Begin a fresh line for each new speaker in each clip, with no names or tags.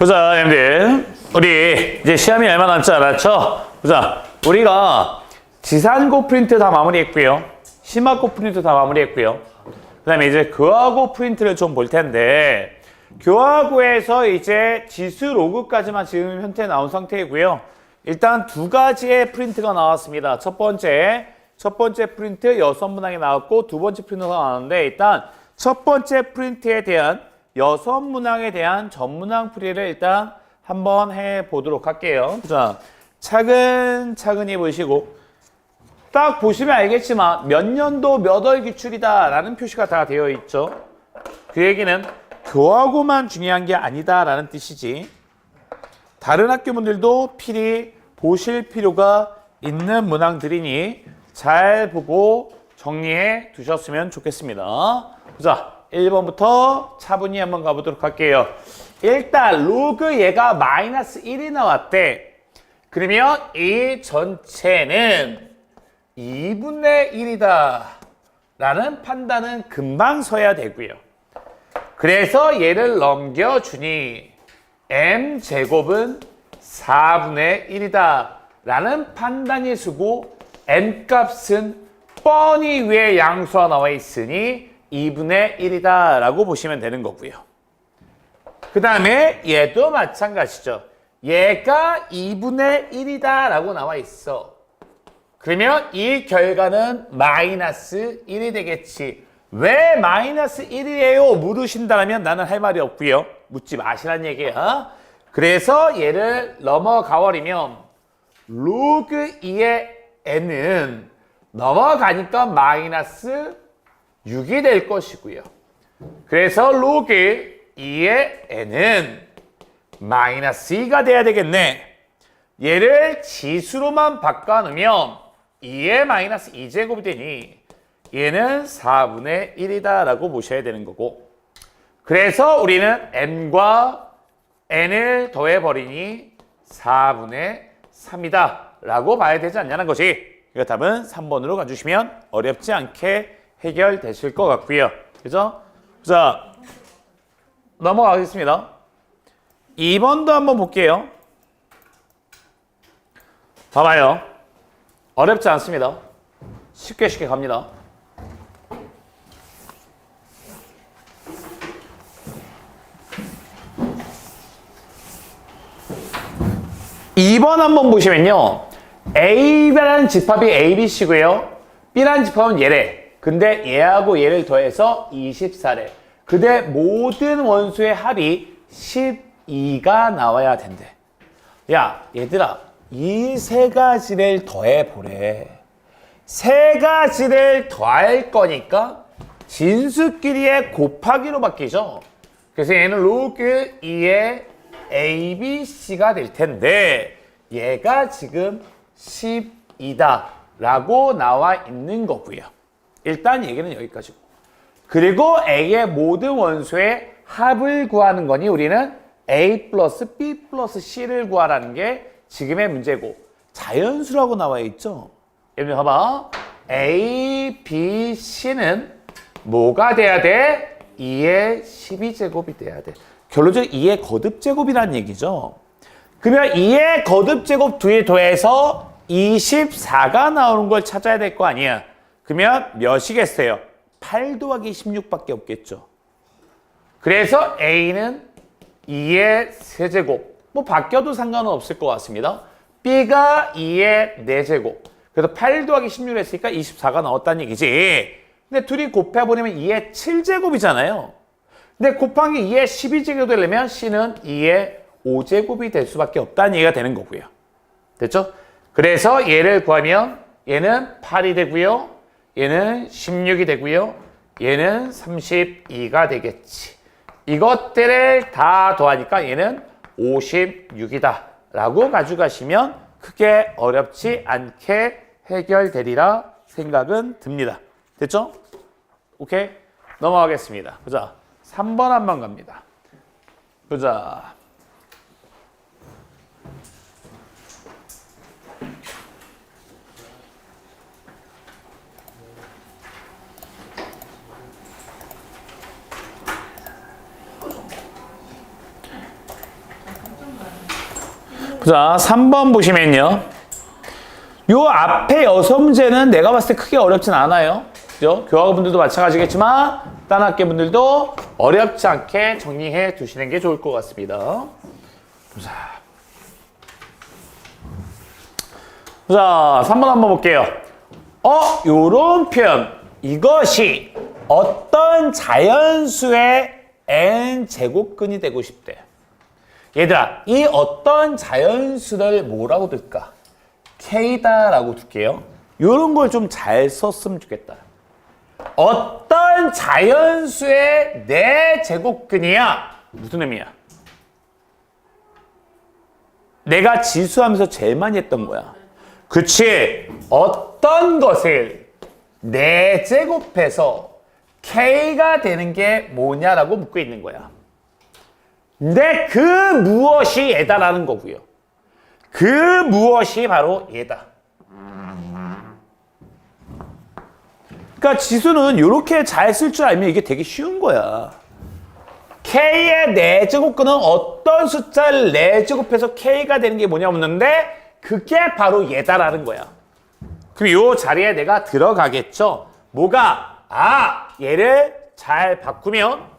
보자, 여러분들. 우리 이제 시험이 얼마 남지 않았죠? 보자, 우리가 지산고 프린트 다 마무리했고요. 심화고 프린트 다 마무리했고요. 그 다음에 이제 교하고 프린트를 좀 볼 텐데, 교하고에서 이제 지수 로그까지만 지금 현재 나온 상태이고요. 일단 두 가지의 프린트가 나왔습니다. 첫 번째 프린트 6문항이 나왔고, 두 번째 프린트가 나왔는데, 일단 첫 번째 프린트에 대한 6문항에 대한 전문항 풀이를 일단 한번 해보도록 할게요. 자, 차근차근히 보시고, 딱 보시면 알겠지만 몇 년도 몇 월 기출이다 라는 표시가 다 되어 있죠. 그 얘기는 교하고만 중요한 게 아니다 라는 뜻이지, 다른 학교분들도 필히 보실 필요가 있는 문항들이니 잘 보고 정리해 두셨으면 좋겠습니다. 자, 1번부터 차분히 한번 가보도록 할게요. 일단 로그 얘가 마이너스 1이 나왔대. 그러면 이 전체는 2분의 1이다 라는 판단은 금방 서야 되고요. 그래서 얘를 넘겨주니 m제곱은 4분의 1이다 라는 판단이 서고, n값은 뻔히 위에 양수가 나와 있으니 2분의 1이다 라고 보시면 되는 거고요. 그 다음에 얘도 마찬가지죠. 얘가 2분의 1이다 라고 나와 있어. 그러면 이 결과는 마이너스 1이 되겠지. 왜 마이너스 1이에요? 물으신다면 나는 할 말이 없고요. 묻지 마시란 얘기야. 그래서 얘를 넘어가버리면 로그 2의 n은 넘어가니까 마이너스 6이 될 것이고요. 그래서 로그 2의 n은 마이너스 2가 돼야 되겠네. 얘를 지수로만 바꿔놓으면 2의 마이너스 2제곱이 되니 얘는 4분의 1이다 라고 보셔야 되는 거고, 그래서 우리는 n과 n을 더해버리니 4분의 3이다 라고 봐야 되지 않냐는 거지. 그 답은 3번으로 가주시면 어렵지 않게 해결되실 것 같고요. 그죠? 자, 넘어가겠습니다. 2번도 한번 볼게요. 봐봐요. 어렵지 않습니다. 쉽게 갑니다. 2번 한번 보시면요. A라는 집합이 A, B, C고요. B라는 집합은 얘래. 근데 얘하고 얘를 더해서 24래. 근데 모든 원수의 합이 12가 나와야 된대. 야, 얘들아, 이 세 가지를 더해보래. 세 가지를 더할 거니까 진수끼리의 곱하기로 바뀌죠. 그래서 얘는 로그 2의 A, B, C가 될 텐데, 얘가 지금 12다 라고 나와 있는 거고요. 일단 얘기는 여기까지고. 그리고 A의 모든 원수의 합을 구하는 거니 우리는 A 플러스 B 플러스 C를 구하라는 게 지금의 문제고, 자연수라고 나와 있죠. 여러분 봐봐. A, B, C는 뭐가 돼야 돼? 2의 12제곱이 돼야 돼. 결론적으로 2의 거듭제곱이라는 얘기죠. 그러면 2의 거듭제곱 2에 더해서 24가 나오는 걸 찾아야 될 거 아니야. 그러면 몇이겠어요? 8 더하기 16밖에 없겠죠. 그래서 A는 2의 세제곱. 뭐 바뀌어도 상관은 없을 것 같습니다. B가 2의 4제곱. 그래서 8 더하기 16을 했으니까 24가 나왔다는 얘기지. 근데 둘이 곱해버리면 2의 7제곱이잖아요. 근데 곱한 게 2의 12제곱이 되려면 C는 2의 5제곱이 될 수밖에 없다는 얘기가 되는 거고요. 됐죠? 그래서 얘를 구하면 얘는 8이 되고요. 얘는 16이 되고요. 얘는 32가 되겠지. 이것들을 다 더하니까 얘는 56이다 라고 가져가시면 크게 어렵지 않게 해결되리라 생각은 듭니다. 됐죠? 오케이? 넘어가겠습니다. 보자. 3번 한번 갑니다. 보자. 자, 3번 보시면요. 요 앞에 6문제는 내가 봤을 때 크게 어렵진 않아요. 그죠? 교학분들도 마찬가지겠지만 딴 학교 분들도 어렵지 않게 정리해 두시는 게 좋을 것 같습니다. 자, 3번 한번 볼게요. 요런 표현. 이것이 어떤 자연수의 n제곱근이 되고 싶대. 얘들아, 이 어떤 자연수를 뭐라고 둘까? K다라고 둘게요. 요런 걸 좀 잘 썼으면 좋겠다. 어떤 자연수의 내 제곱근이야? 무슨 의미야? 내가 지수하면서 제일 많이 했던 거야. 그치? 어떤 것을 내 제곱해서 K가 되는 게 뭐냐라고 묻고 있는 거야. 근데 그 무엇이 얘다라는 거고요. 그 무엇이 바로 얘다. 그러니까 지수는 이렇게 잘 쓸 줄 알면 이게 되게 쉬운 거야. K의 4제곱근은 어떤 숫자를 4제곱해서 K가 되는 게 뭐냐 묻는데 그게 바로 얘다라는 거야. 그럼 이 자리에 내가 들어가겠죠. 뭐가? 얘를 잘 바꾸면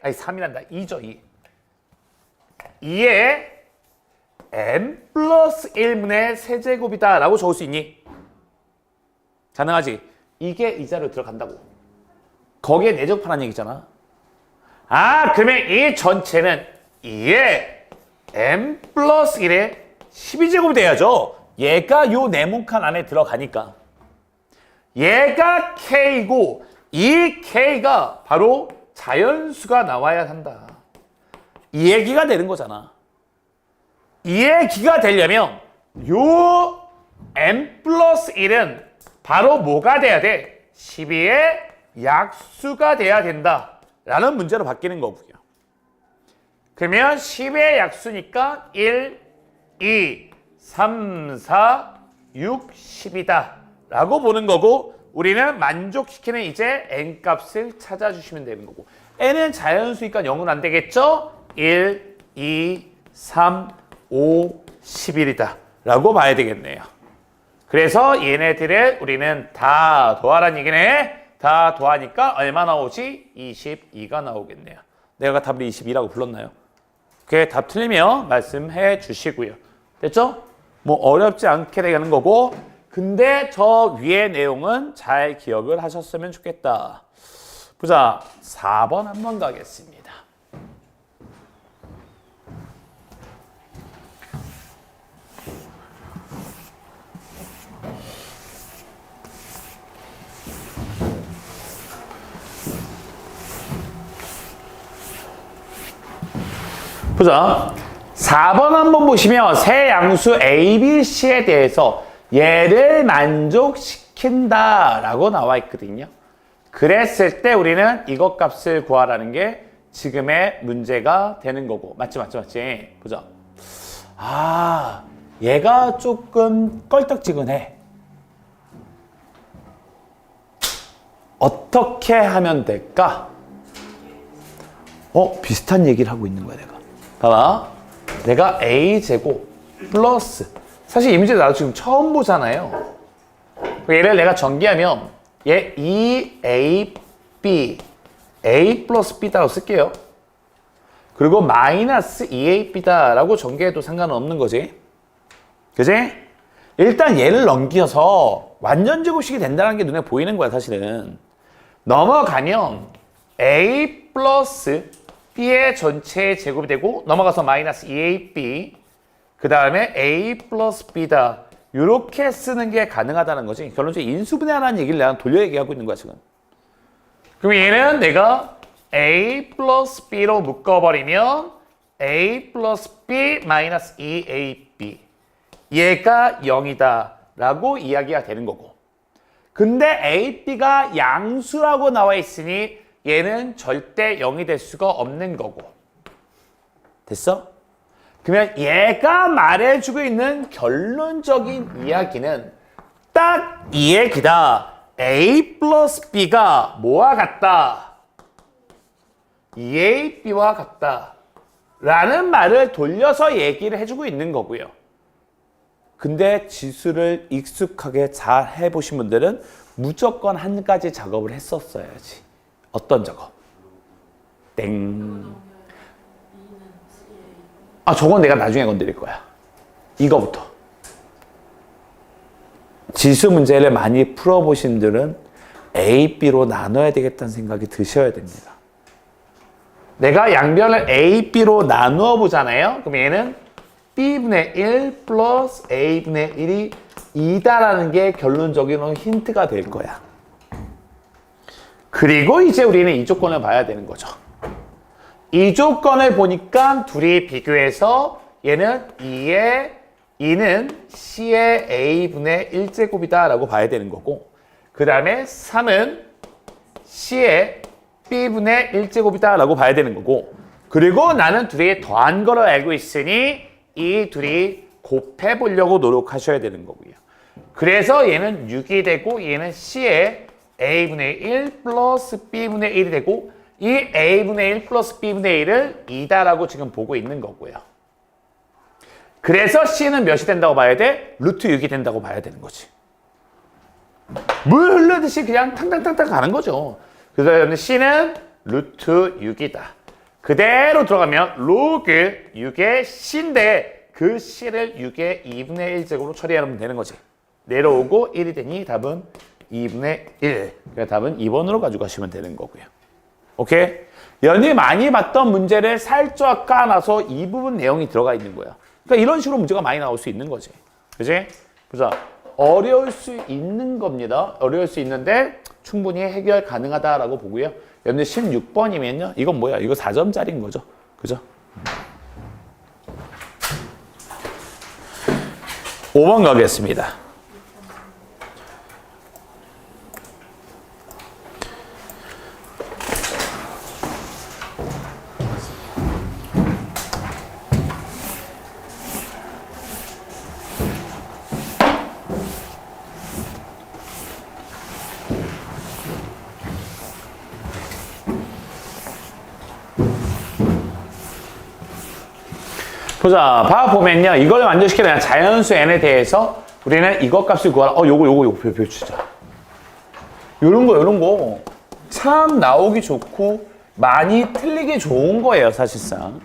3이란다. 2죠, 2. 2에 n 플러스 1분의 세제곱이다 라고 적을 수 있니? 가능하지? 이게 이 자리로 들어간다고. 거기에 4제곱하라는 얘기잖아. 그러면 이 전체는 2에 n 플러스 1에 12제곱이 돼야죠. 얘가 요 네모칸 안에 들어가니까. 얘가 K고 이 K가 바로 자연수가 나와야 한다. 이 얘기가 되는 거잖아. 이 얘기가 되려면 요 n 플러스 1은 바로 뭐가 돼야 돼? 12의 약수가 돼야 된다. 라는 문제로 바뀌는 거고요. 그러면 10의 약수니까 1, 2, 3, 4, 6, 10이다. 라고 보는 거고 우리는 만족시키는 이제 n값을 찾아주시면 되는 거고 n은 자연수니까 0은 안 되겠죠? 1, 2, 3, 5, 11이다. 라고 봐야 되겠네요. 그래서 얘네들을 우리는 다 더하라는 얘기네. 다 더하니까 얼마 나오지? 22가 나오겠네요. 내가 답을 22라고 불렀나요? 그게 답 틀리면 말씀해 주시고요. 됐죠? 뭐 어렵지 않게 되는 거고 근데 저 위의 내용은 잘 기억을 하셨으면 좋겠다. 보자. 4번 한번 가겠습니다. 보자. 4번 한번 보시면 세 양수 A, B, C에 대해서 얘를 만족시킨다 라고 나와 있거든요. 그랬을 때 우리는 이것 값을 구하라는 게 지금의 문제가 되는 거고. 맞지? 보자. 얘가 조금 껄떡지근해. 어떻게 하면 될까? 비슷한 얘기를 하고 있는 거야, 내가. 봐봐. 내가 A제곱 플러스 사실 이 문제 나도 지금 처음 보잖아요. 얘를 내가 전개하면 얘 2AB A 플러스 B다라고 쓸게요. 그리고 마이너스 2AB다 라고 전개해도 상관은 없는 거지. 그지? 일단 얘를 넘겨서 완전 제곱식이 된다는 게 눈에 보이는 거야 사실은. 넘어가면 A 플러스 B의 전체 제곱이 되고 넘어가서 마이너스 2AB 그 다음에 A 플러스 B다 이렇게 쓰는 게 가능하다는 거지. 결론적으로 인수분해하라는 얘기를 내가 돌려 얘기하고 있는 거야 지금. 그럼 얘는 내가 A 플러스 B로 묶어버리면 A 플러스 B 마이너스 2AB 얘가 0이다 라고 이야기가 되는 거고. 근데 A, B가 양수라고 나와 있으니 얘는 절대 0이 될 수가 없는 거고. 됐어? 그러면 얘가 말해주고 있는 결론적인 이야기는 딱 이 얘기다. A 플러스 B가 뭐와 같다? 2AB와 같다. 라는 말을 돌려서 얘기를 해주고 있는 거고요. 근데 지수를 익숙하게 잘 해보신 분들은 무조건 한 가지 작업을 했었어야지. 어떤 작업? 땡. 아, 저건 내가 나중에 건드릴 거야. 이거부터. 지수 문제를 많이 풀어보신 분들은 A, B로 나눠야 되겠다는 생각이 드셔야 됩니다. 내가 양변을 A, B로 나누어 보잖아요. 그럼 얘는 B분의 1 플러스 A분의 1이 2다라는 게 결론적인 힌트가 될 거야. 그리고 이제 우리는 이 조건을 봐야 되는 거죠. 이 조건을 보니까 둘이 비교해서 얘는 2는 C의 A분의 1제곱이다 라고 봐야 되는 거고, 그 다음에 3은 C의 B분의 1제곱이다 라고 봐야 되는 거고, 그리고 나는 둘이 더한 거를 알고 있으니 이 둘이 곱해 보려고 노력하셔야 되는 거고요. 그래서 얘는 6이 되고 얘는 C의 A분의 1 플러스 B분의 1이 되고, 이 A분의 1 플러스 B분의 1을 2다라고 지금 보고 있는 거고요. 그래서 C는 몇이 된다고 봐야 돼? 루트 6이 된다고 봐야 되는 거지. 물 흐르듯이 그냥 탕탕탕탕 가는 거죠. 그래서 C는 루트 6이다. 그대로 들어가면 로그 6의 C인데 그 C를 6의 2분의 1제곱으로 처리하면 되는 거지. 내려오고 1이 되니 답은 2분의 1. 그러니까 답은 2번으로 가져가시면 되는 거고요. 오케이? 연이 많이 봤던 문제를 살짝 까놔서 이 부분 내용이 들어가 있는 거야. 그러니까 이런 식으로 문제가 많이 나올 수 있는 거지. 그지? 보자. 어려울 수 있는 겁니다. 어려울 수 있는데 충분히 해결 가능하다라고 보고요. 여러분들 16번이면요. 이건 뭐야? 이거 4점짜리인 거죠. 그죠? 5번 가겠습니다. 보자. 봐보면요. 이걸 완전시키면 자연수 n에 대해서 우리는 이것 값을 구하라. 요거 펼치자. 요런 거 참 나오기 좋고 많이 틀리기 좋은 거예요, 사실상.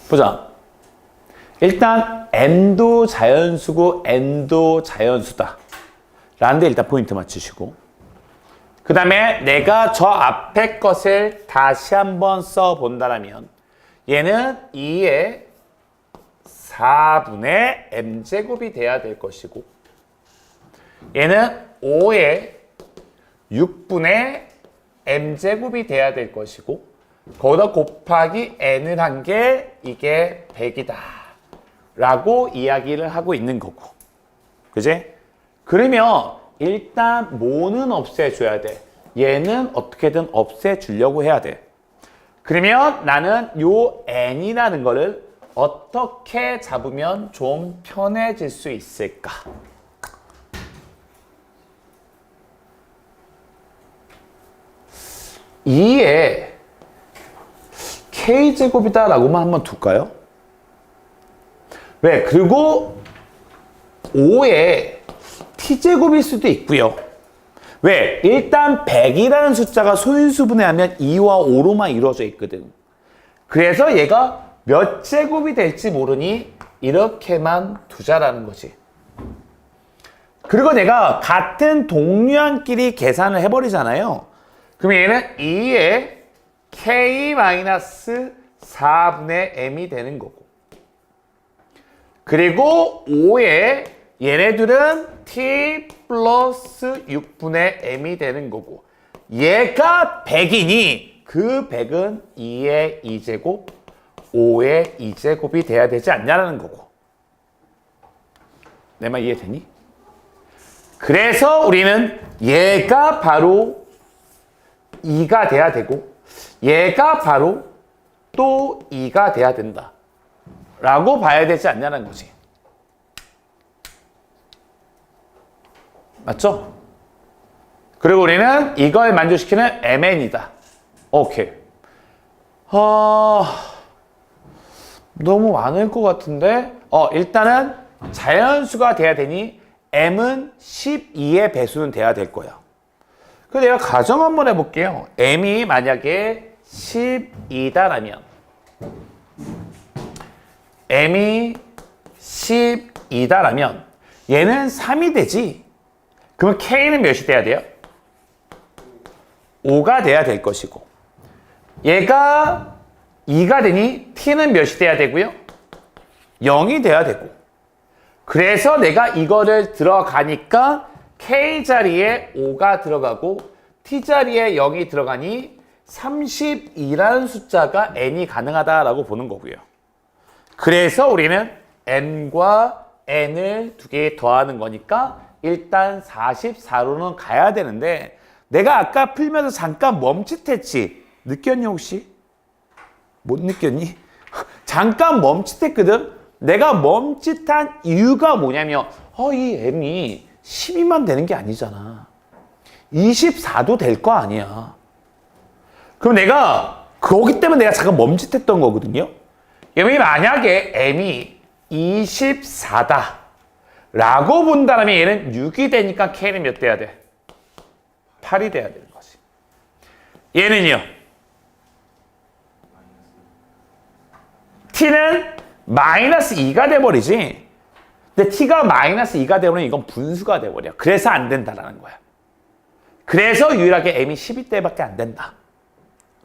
보자. 일단 n도 자연수고 n도 자연수다 라는 데 일단 포인트 맞추시고, 그 다음에 내가 저 앞에 것을 다시 한번 써본다면 얘는 2의 4분의 m제곱이 돼야 될 것이고, 얘는 5의 6분의 m제곱이 돼야 될 것이고, 거기다 곱하기 n을 한 게 이게 100이다 라고 이야기를 하고 있는 거고. 그지? 그러면 일단 뭐는 없애줘야 돼. 얘는 어떻게든 없애주려고 해야 돼. 그러면 나는 요 n이라는 거를 어떻게 잡으면 좀 편해질 수 있을까? 이에 k제곱이다 라고만 한번 둘까요? 왜? 그리고 5에 t제곱일 수도 있고요. 왜? 일단 100이라는 숫자가 소인수분해 하면 2와 5로만 이루어져 있거든. 그래서 얘가 몇 제곱이 될지 모르니 이렇게만 두자라는 거지. 그리고 내가 같은 동류한끼리 계산을 해버리잖아요. 그럼 얘는 2의 k-4분의 m이 되는 거고, 그리고 5의 얘네들은 t 플러스 6분의 m이 되는 거고, 얘가 100이니 그 100은 2의 2제곱, 5의 2제곱이 돼야 되지 않냐라는 거고. 내 말 이해되니? 그래서 우리는 얘가 바로 2가 돼야 되고, 얘가 바로 또 2가 돼야 된다 라고 봐야 되지 않냐는 거지. 맞죠? 그리고 우리는 이걸 만족시키는 mn이다 오케이. 너무 많을 것 같은데 일단은 자연수가 돼야 되니 m은 12의 배수는 돼야 될 거야. 그럼 내가 가정 한번 해볼게요. m이 만약에 12다라면 m이 12다라면 얘는 3이 되지. 그럼 k는 몇이 돼야 돼요? 5가 돼야 될 것이고 얘가 2가 되니 t는 몇이 돼야 되고요? 0이 돼야 되고 그래서 내가 이거를 들어가니까 K자리에 5가 들어가고 T자리에 0이 들어가니 32라는 숫자가 n이 가능하다라고 보는 거고요. 그래서 우리는 n과 n을 두 개 더하는 거니까 일단 44로는 가야 되는데 내가 아까 풀면서 잠깐 멈칫했지? 느꼈니 혹시? 못 느꼈니? 잠깐 멈칫했거든? 내가 멈칫한 이유가 뭐냐면 이 m이 12만 되는 게 아니잖아. 24도 될 거 아니야. 그럼 내가 그거기 때문에 내가 잠깐 멈칫했던 거거든요. m이 만약에 m이 24다 라고 본다면 얘는 6이 되니까 k는 몇 돼야 돼? 8이 돼야 되는 거지. 얘는요. t는 마이너스 2가 돼버리지. 근데 t가 마이너스 2가 돼버리면 이건 분수가 돼버려. 그래서 안 된다라는 거야. 그래서 유일하게 m이 12대밖에 안 된다.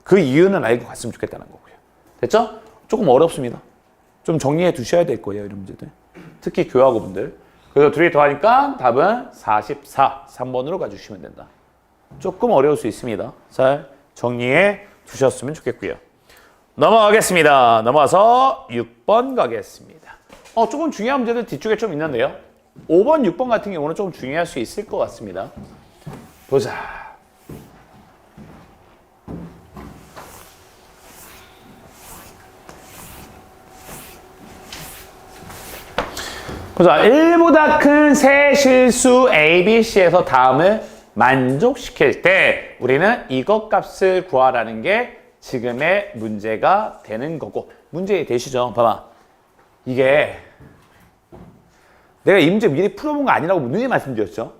그 이유는 알고 갔으면 좋겠다는 거고요. 됐죠? 조금 어렵습니다. 좀 정리해 두셔야 될 거예요, 이런 문제들. 특히 교학고분들. 그래서 둘이 더하니까 답은 44, 3번으로 가주시면 된다. 조금 어려울 수 있습니다. 잘 정리해 두셨으면 좋겠고요. 넘어가겠습니다. 넘어가서 6번 가겠습니다. 조금 중요한 문제들 뒤쪽에 좀 있는데요. 5번, 6번 같은 경우는 좀 중요할 수 있을 것 같습니다. 보자. 보자. 1보다 큰 세 실수 A, B, C에서 다음을 만족시킬 때 우리는 이것 값을 구하라는 게 지금의 문제가 되는 거고 문제 되시죠? 봐봐. 이게 내가 이 문제 미리 풀어본 거 아니라고 누누이 말씀드렸죠?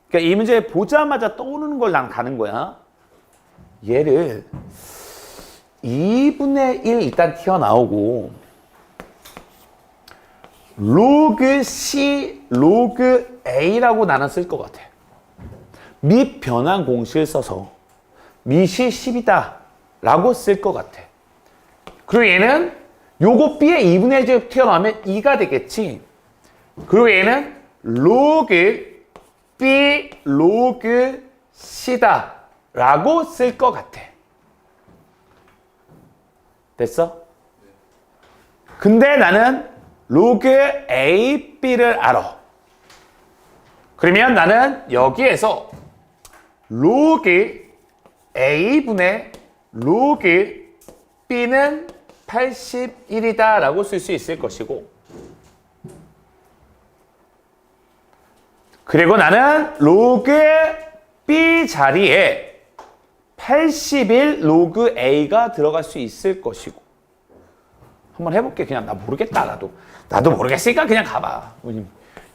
그러니까 이 문제 보자마자 떠오르는 걸 난 가는 거야. 얘를 2분의 1 일단 튀어나오고 로그 C, 로그 A라고 나는 쓸 것 같아. 미 변환 공식을 써서 미시 10이다 라고 쓸 것 같아. 그리고 얘는 요거 B의 2분의 1이 튀어나오면 2가 되겠지. 그리고 얘는 로그 B, 로그 C다 라고 쓸 것 같아. 됐어? 근데 나는 로그 A, B를 알아. 그러면 나는 여기에서 로그 A분의 로그 B는 81이다 라고 쓸 수 있을 것이고 그리고 나는 로그 B 자리에 81 로그 A가 들어갈 수 있을 것이고 한번 해볼게. 그냥 나 모르겠다. 나도 모르겠으니까 그냥 가봐.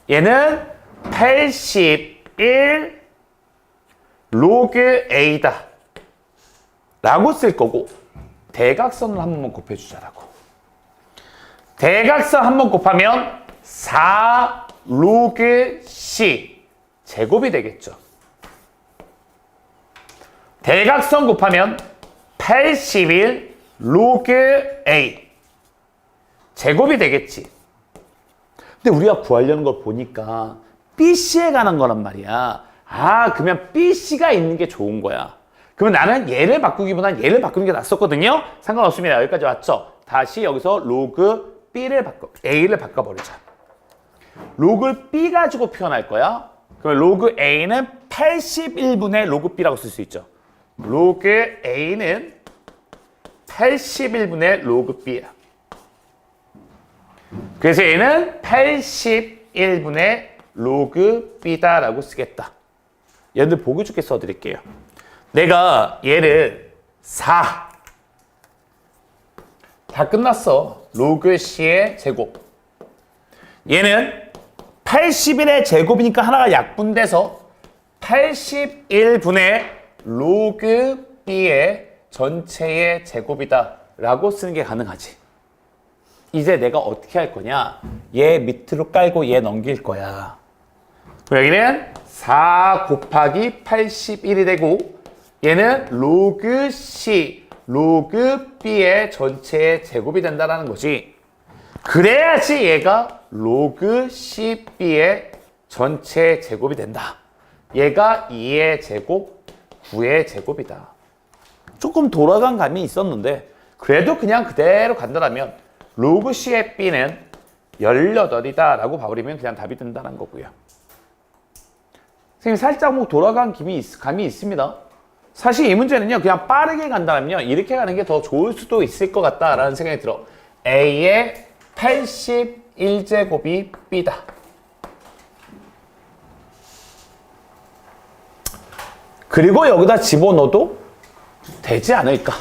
얘는 81 로그 A다 라고 쓸 거고 대각선을 한 번만 곱해주자라고. 대각선 한 번 곱하면 4 로그 C 제곱이 되겠죠. 대각선 곱하면 81 로그 A 제곱이 되겠지. 근데 우리가 구하려는 걸 보니까 BC에 관한 거란 말이야. 그러면 BC가 있는 게 좋은 거야. 그러면 나는 얘를 바꾸기보다는 얘를 바꾸는 게 낫었거든요. 상관없습니다. 여기까지 왔죠? 다시 여기서 로그 A를 바꿔버리자. 로그 B 가지고 표현할 거야. 그러면 로그 A는 81분의 로그 B라고 쓸 수 있죠. 로그 A는 81분의 로그 B야. 그래서 얘는 81분의 로그 B다라고 쓰겠다. 여러분들 보기 좋게 써드릴게요. 내가 얘를 4. 다 끝났어. 로그 C의 제곱. 얘는 81의 제곱이니까 하나가 약분돼서 81분의 로그 B의 전체의 제곱이다 라고 쓰는 게 가능하지. 이제 내가 어떻게 할 거냐? 얘 밑으로 깔고 얘 넘길 거야. 여기는 4 곱하기 81이 되고 얘는 로그 C, 로그 B의 전체의 제곱이 된다는 거지. 그래야지 얘가 로그 CB의 전체 제곱이 된다. 얘가 2의 제곱, 9의 제곱이다. 조금 돌아간 감이 있었는데 그래도 그냥 그대로 간다면 로그 C의 B는 18이다 라고 봐버리면 그냥 답이 된다는 거고요. 선생님 살짝 뭐 돌아간 감이 있습니다. 사실 이 문제는요 그냥 빠르게 간다면요 이렇게 가는 게 더 좋을 수도 있을 것 같다라는 생각이 들어. A의 81제곱이 B다. 그리고 여기다 집어넣어도 되지 않을까.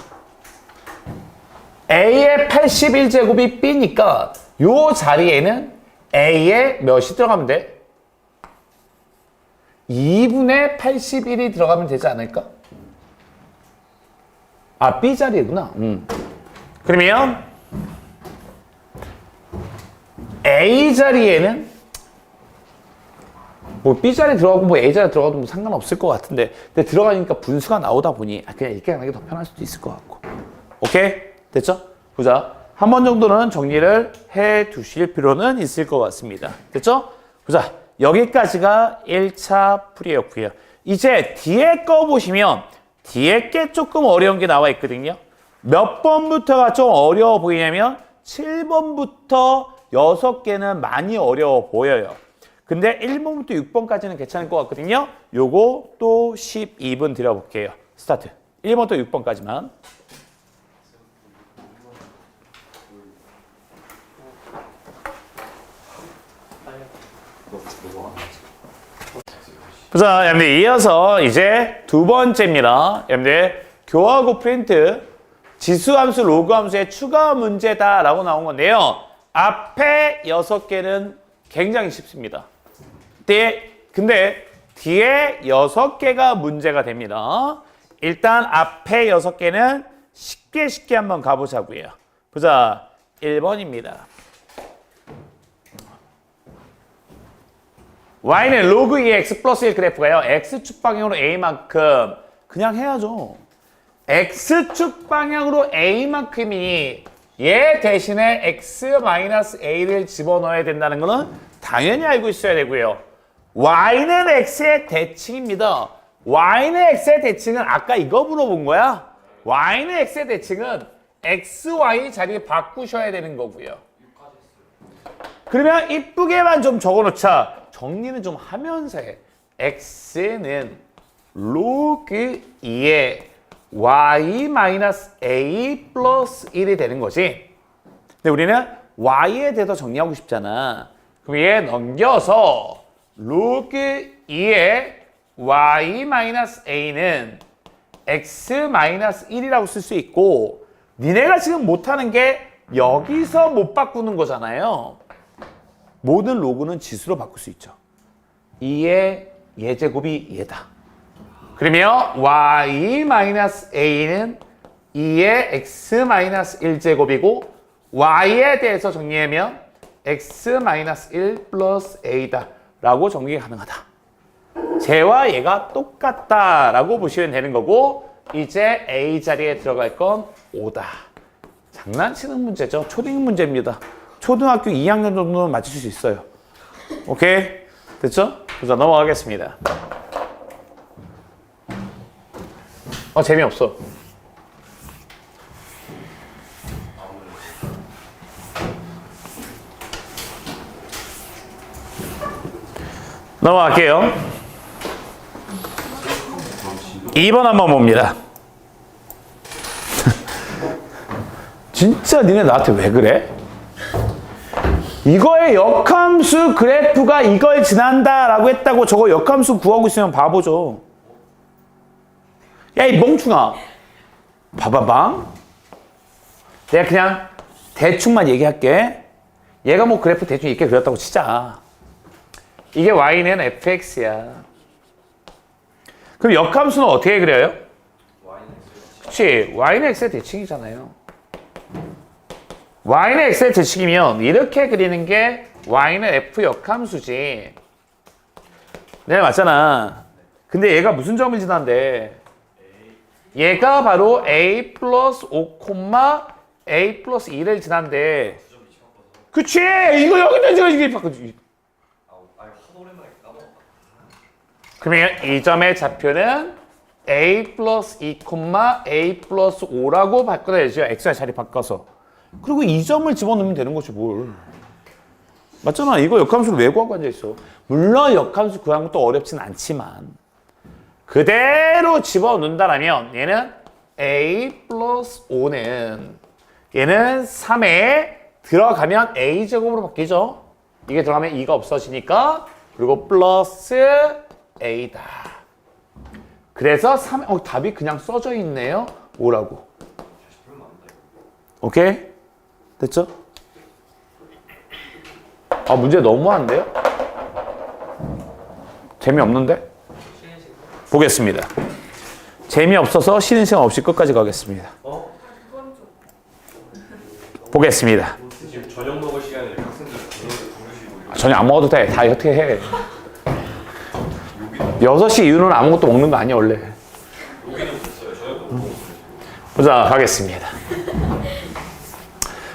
A의 81제곱이 B니까 요 자리에는 A의 몇이 들어가면 돼? 2분의 81이 들어가면 되지 않을까? 아, B 자리구나. 그러면 A 자리에는 뭐 B 자리 들어가고 뭐 A 자리 들어가도 뭐 상관없을 것 같은데 근데 들어가니까 분수가 나오다 보니 그냥 이렇게 가는 게 더 편할 수도 있을 것 같고. 오케이? 됐죠? 보자. 한 번 정도는 정리를 해 두실 필요는 있을 것 같습니다. 됐죠? 보자. 여기까지가 1차 풀이였고요. 이제 뒤에 거 보시면 뒤에 게 조금 어려운 게 나와 있거든요. 몇 번부터가 좀 어려워 보이냐면 7번부터 6개는 많이 어려워 보여요. 근데 1번부터 6번까지는 괜찮을 것 같거든요. 요거 또 12분 드려볼게요. 스타트. 1번부터 6번까지만. 자, 여러분들 이어서 이제 두 번째입니다. 여러분들 교하고 프린트 지수함수, 로그함수의 추가 문제다라고 나온 건데요. 앞에 6개는 굉장히 쉽습니다. 근데 뒤에 6개가 문제가 됩니다. 일단 앞에 6개는 쉽게 한번 가보자고요. 보자. 1번입니다. y는 로그 2의 x 플러스 1 그래프가요. x축 방향으로 a만큼 그냥 해야죠. x축 방향으로 a만큼이니 얘 대신에 x-a를 집어넣어야 된다는 거는 당연히 알고 있어야 되고요. y는 x의 대칭입니다. y는 x의 대칭은 아까 이거 물어본 거야. y는 x의 대칭은 xy 자리 바꾸셔야 되는 거고요. 그러면 이쁘게만 좀 적어놓자. 정리는 좀 하면서 해. x는 로그 2의 y-a 플러스 1이 되는 거지. 근데 우리는 y에 대해서 정리하고 싶잖아. 그럼 얘 넘겨서 로그 2의 y-a는 x-1이라고 쓸 수 있고 니네가 지금 못하는 게 여기서 못 바꾸는 거잖아요. 모든 로그는 지수로 바꿀 수 있죠. 2의 예제곱이 얘다. 그러면 y-a는 2의 x-1제곱이고 y에 대해서 정리하면 x-1 플러스 a다 라고 정리가 가능하다. 쟤와 얘가 똑같다 라고 보시면 되는 거고 이제 a 자리에 들어갈 건 5다. 장난치는 문제죠. 초딩 문제입니다. 초등학교 2학년 정도는 맞추실 수 있어요. 오케이? 됐죠? 자, 넘어가겠습니다. 재미없어. 넘어갈게요. 2번 한번 봅니다. 진짜 니네 나한테 왜 그래? 이거의 역함수 그래프가 이걸 지난다라고 했다고 저거 역함수 구하고 있으면 바보죠. 야, 이 멍충아. 봐봐봐. 내가 그냥 대충만 얘기할게. 얘가 뭐 그래프 대충 이렇게 그렸다고 치자. 이게 y는 fx야. 그럼 역함수는 어떻게 그려요? 그치, y는 x의 대칭이잖아요. y는 x의 대칭이면 이렇게 그리는 게 y는 f 역함수지. 네, 맞잖아. 근데 얘가 무슨 점을 지난데? 얘가 바로 a 플러스 5, a 플러스 2를 지난데. 그치! 이거 여기다 지금 이게 바꾸지. 그러면 이 점의 좌표는 a 플러스 2, a 플러스 5라고 바꿔야죠. x의 자리 바꿔서. 그리고 이 점을 집어넣으면 되는 거지 뭘. 맞잖아. 이거 역함수를 왜 구하고 앉아있어. 물론 역함수 구하는 것도 어렵진 않지만 그대로 집어넣는다라면 얘는 a 플러스 5는 얘는 3에 들어가면 a제곱으로 바뀌죠. 이게 들어가면 2가 없어지니까 그리고 플러스 a다. 그래서 3, 답이 그냥 써져 있네요. 5라고. 오케이? 됐죠? 아, 문제 너무한데요? 재미없는데? 보겠습니다. 재미없어서 쉬는 시간 없이 끝까지 가겠습니다. 보겠습니다.
지금 저녁 먹을 시간에 학생들 부르시고
저녁 안 먹어도 돼. 다 어떻게 해. 6시 이후로는 아무것도 먹는 거 아니야 원래.
여기는 됐어요. 저녁 먹고
보자, 가겠습니다.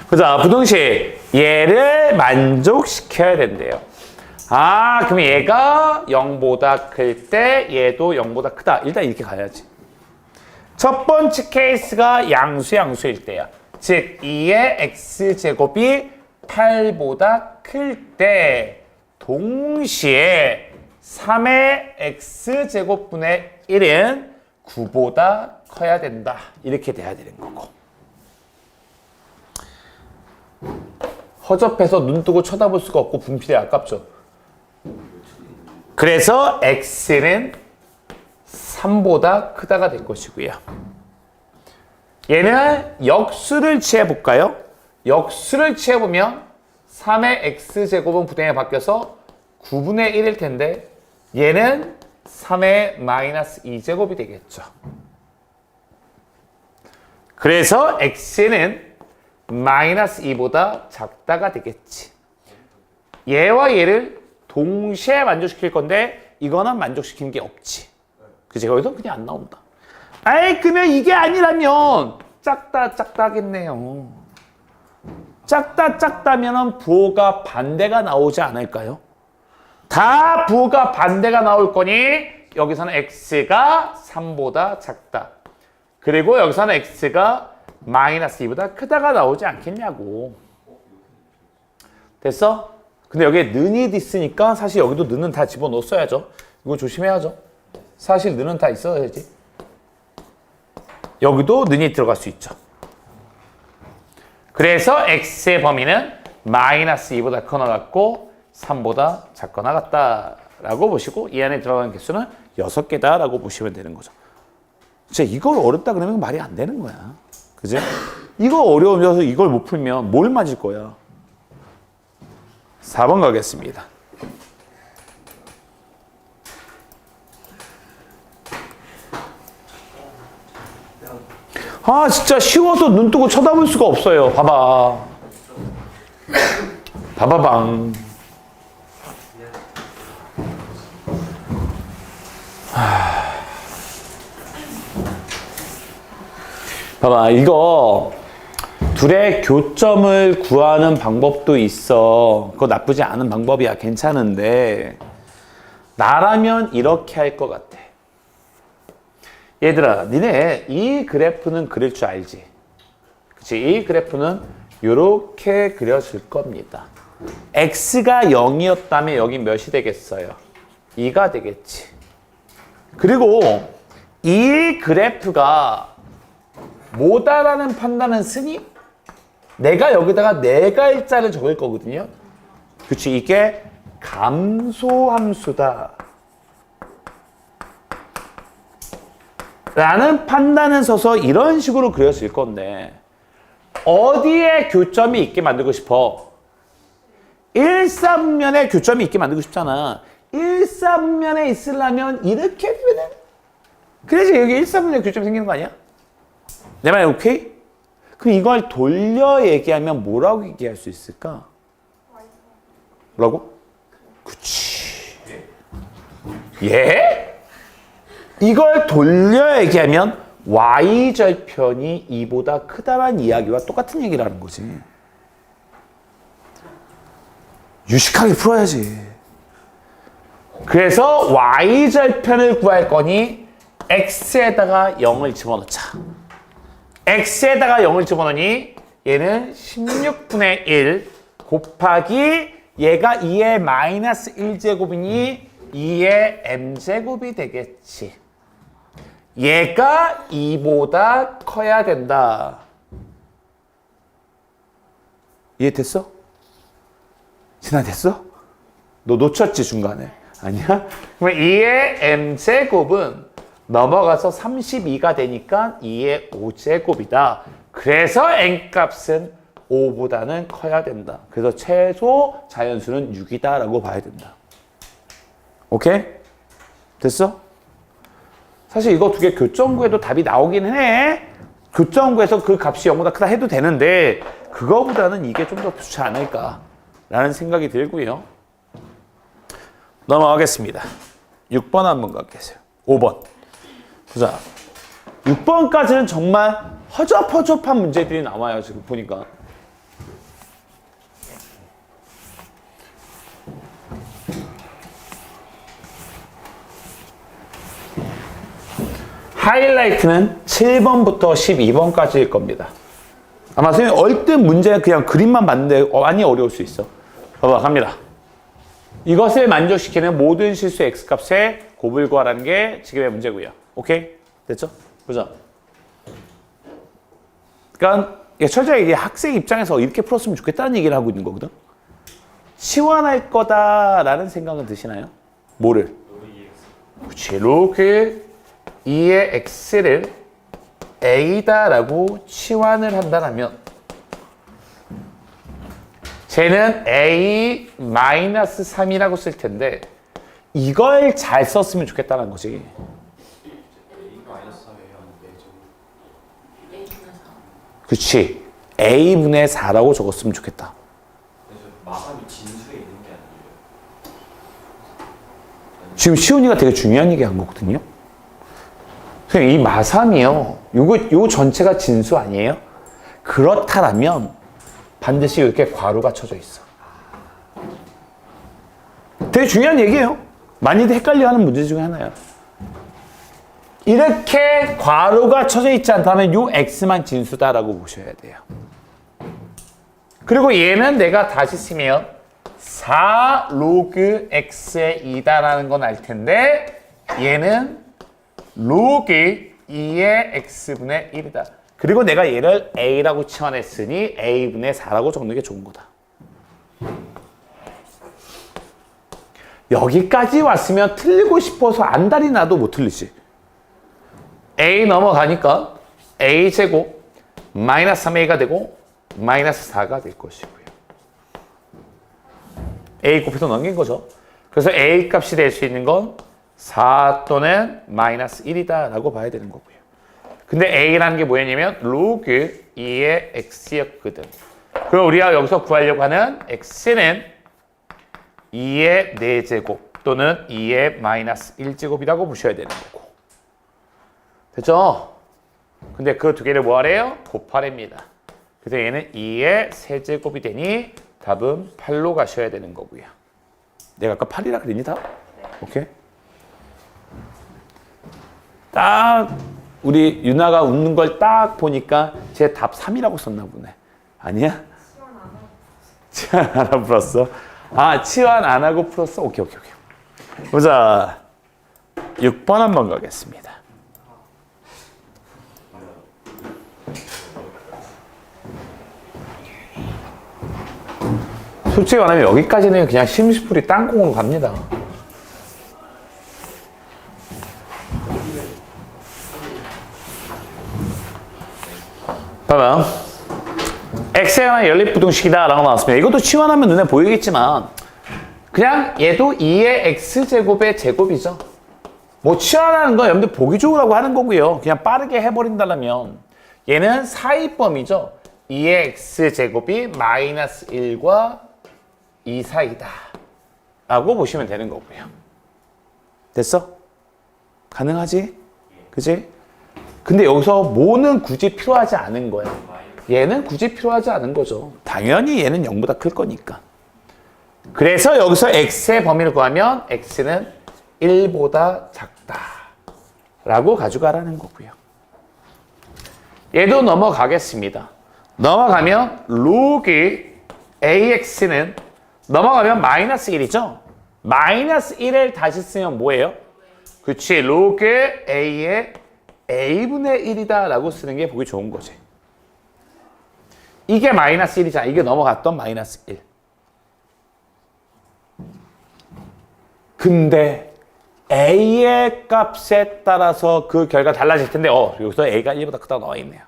보자, 부등식 얘를 만족시켜야 된대요. 아, 그럼 얘가 0보다 클 때 얘도 0보다 크다. 일단 이렇게 가야지. 첫 번째 케이스가 양수일 때야. 즉 2의 x제곱이 8보다 클 때 동시에 3의 x제곱분의 1은 9보다 커야 된다. 이렇게 돼야 되는 거고. 허접해서 눈 뜨고 쳐다볼 수가 없고 분필이 아깝죠. 그래서 x는 3보다 크다가 될 것이고요. 얘는 역수를 취해볼까요? 역수를 취해보면 3의 x제곱은 부등에 바뀌어서 9분의 1일 텐데 얘는 3의 마이너스 2제곱이 되겠죠. 그래서 x는 마이너스 2보다 작다가 되겠지. 얘와 얘를 동시에 만족시킬 건데 이거는 만족시키는 게 없지. 그치? 거기서 그냥 안 나온다. 아이, 그러면 이게 아니라면 작다 하겠네요. 작다면은 부호가 반대가 나오지 않을까요? 다 부호가 반대가 나올 거니 여기서는 x가 3보다 작다. 그리고 여기서는 x가 마이너스 2보다 크다가 나오지 않겠냐고. 됐어? 근데 여기에 는이 있으니까 사실 여기도 는은 다 집어넣었어야죠. 이거 조심해야죠. 사실 는은 다 있어야지. 여기도 는이 들어갈 수 있죠. 그래서 x의 범위는 마이너스 2보다 커 나갔고 3보다 작거나 같다라고 보시고 이 안에 들어가는 개수는 6개다라고 보시면 되는 거죠. 진짜 이걸 어렵다 그러면 말이 안 되는 거야. 그지? 이거 어려우면서 이걸 못 풀면 뭘 맞을 거야? 4번 가겠습니다. 아, 진짜 쉬워서 눈 뜨고 쳐다볼 수가 없어요. 봐봐. 봐봐방. 봐봐, 이거 둘의 교점을 구하는 방법도 있어. 그거 나쁘지 않은 방법이야. 괜찮은데 나라면 이렇게 할 것 같아. 얘들아, 니네 이 그래프는 그릴 줄 알지? 그치? 이 그래프는 이렇게 그려질 겁니다. x가 0이었다면 여기 몇이 되겠어요? 2가 되겠지. 그리고 이 그래프가 뭐다라는 판단은 쓰니? 내가 여기다가 내가 일자를 적을 거거든요. 그치? 이게 감소함수다. 라는 판단을 서서 이런 식으로 그렸을 건데 어디에 교점이 있게 만들고 싶어? 1, 3면에 교점이 있게 만들고 싶잖아. 1, 3면에 있으려면 이렇게 되면 그래서 여기 1, 3면에 교점이 생기는 거 아니야? 내 말이 오케이? 그럼 이걸 돌려 얘기하면 뭐라고 얘기할 수 있을까? 뭐라고? 그치. 예? 이걸 돌려 얘기하면 y절편이 2보다 크다란 이야기와 똑같은 얘기를 하는 거지. 유식하게 풀어야지. 그래서 y절편을 구할 거니 x에다가 0을 집어넣자. x에다가 0을 집어넣으니 얘는 16분의 1 곱하기 얘가 2의 마이너스 1제곱이니 2의 m제곱이 되겠지. 얘가 2보다 커야 된다. 이해됐어? 지나됐어? 너 놓쳤지 중간에? 아니야? 그러면 2의 m제곱은 넘어가서 32가 되니까 2의 5제곱이다. 그래서 n값은 5보다는 커야 된다. 그래서 최소 자연수는 6이다 라고 봐야 된다. 오케이? 됐어? 사실 이거 두 개 교점구에도 답이 나오긴 해. 교점구에서 그 값이 0보다 크다 해도 되는데 그거보다는 이게 좀 더 좋지 않을까 라는 생각이 들고요. 넘어가겠습니다. 6번 한번 가겠어요. 5번. 보자. 6번까지는 정말 허접허접한 문제들이 나와요. 지금 보니까. 하이라이트는 7번부터 12번까지일 겁니다. 아마 선생님 얼뜻 문제 그냥 그림만 봤는데 많이 어려울 수 있어. 봐봐, 갑니다. 이것을 만족시키는 모든 실수 x값의 곱을 구하라는 게 지금의 문제고요. 오케이? 됐죠? 보자. 그러니까 철저하게 이게 학생 입장에서 이렇게 풀었으면 좋겠다는 얘기를 하고 있는 거거든. 치환할 거다라는 생각은 드시나요? 뭐를? 그렇지. 로그 2의 x를 a다라고 치환을 한다면 쟤는 a-3이라고 쓸 텐데 이걸 잘 썼으면 좋겠다는 거지. 그렇지. a분의 4라고 적었으면 좋겠다.
마삼이 진수에 있는 게 아니에요.
지금 시온이가 되게 중요한 얘기 한 거거든요. 이 마삼이요. 요 전체가 진수 아니에요? 그렇다면 반드시 이렇게 괄호가 쳐져 있어. 되게 중요한 얘기예요. 많이들 헷갈려하는 문제 중에 하나예요. 이렇게 괄호가 쳐져 있지 않다면 요 x만 진수다라고 보셔야 돼요. 그리고 얘는 내가 다시 쓰면 4 로그 x의 2다라는 건 알 텐데 얘는 로그 2의 x분의 1이다. 그리고 내가 얘를 a라고 치환했으니 a분의 4라고 적는 게 좋은 거다. 여기까지 왔으면 틀리고 싶어서 안달이 나도 못 틀리지. a 넘어가니까 a제곱 마이너스 3a가 되고 마이너스 4가 될 것이고요. a 곱해서 넘긴 거죠. 그래서 a 값이 될 수 있는 건 4 또는 마이너스 1이다 라고 봐야 되는 거고요. 근데 a라는 게 뭐였냐면 로그 2의 x였거든. 그럼 우리가 여기서 구하려고 하는 x는 2의 4제곱 또는 2의 마이너스 1제곱이라고 보셔야 되는 거고. 됐죠? 근데 그 두 개를 뭐 하래요? 곱하랍니다. 그래서 얘는 2의 세제곱이 되니 답은 8로 가셔야 되는 거고요. 내가 아까 8이라 그랬니 다? 네. 오케이. 딱 우리 유나가 웃는 걸 딱 보니까 제 답 3이라고 썼나 보네. 아니야? 치환 안 하고 풀었어. 아, 치환 안 하고 풀었어? 오케이. 보자. 6번 한번 가겠습니다. 솔직히 말하면 여기까지는 그냥 심시풀이 땅콩으로 갑니다. 봐봐. x에 관한 연립부등식이다 라고 나왔습니다. 이것도 치환하면 눈에 보이겠지만 그냥 얘도 2의 x제곱의 제곱이죠. 뭐 치환하는 건 여러분들 보기 좋으라고 하는 거고요. 그냥 빠르게 해버린다면 얘는 사이범위죠. 2의 x제곱이 마이너스 1과 2 사이다 라고 보시면 되는 거고요. 됐어? 가능하지? 그지? 근데 여기서 뭐는 굳이 필요하지 않은 거야. 얘는 굳이 필요하지 않은 거죠. 당연히 얘는 0보다 클 거니까. 그래서 여기서 x의 범위를 구하면 x는 1보다 작다 라고 가져가라는 거고요. 얘도 넘어가겠습니다. 넘어가면 로그 ax는 넘어가면 마이너스 1이죠. 마이너스 1을 다시 쓰면 뭐예요? 그치, 로그 a의 a분의 1이다 라고 쓰는 게 보기 좋은 거지. 이게 마이너스 1이잖아. 이게 넘어갔던 마이너스 1. 근데 a의 값에 따라서 그 결과 달라질 텐데 여기서 a가 1보다 크다고 나와 있네요.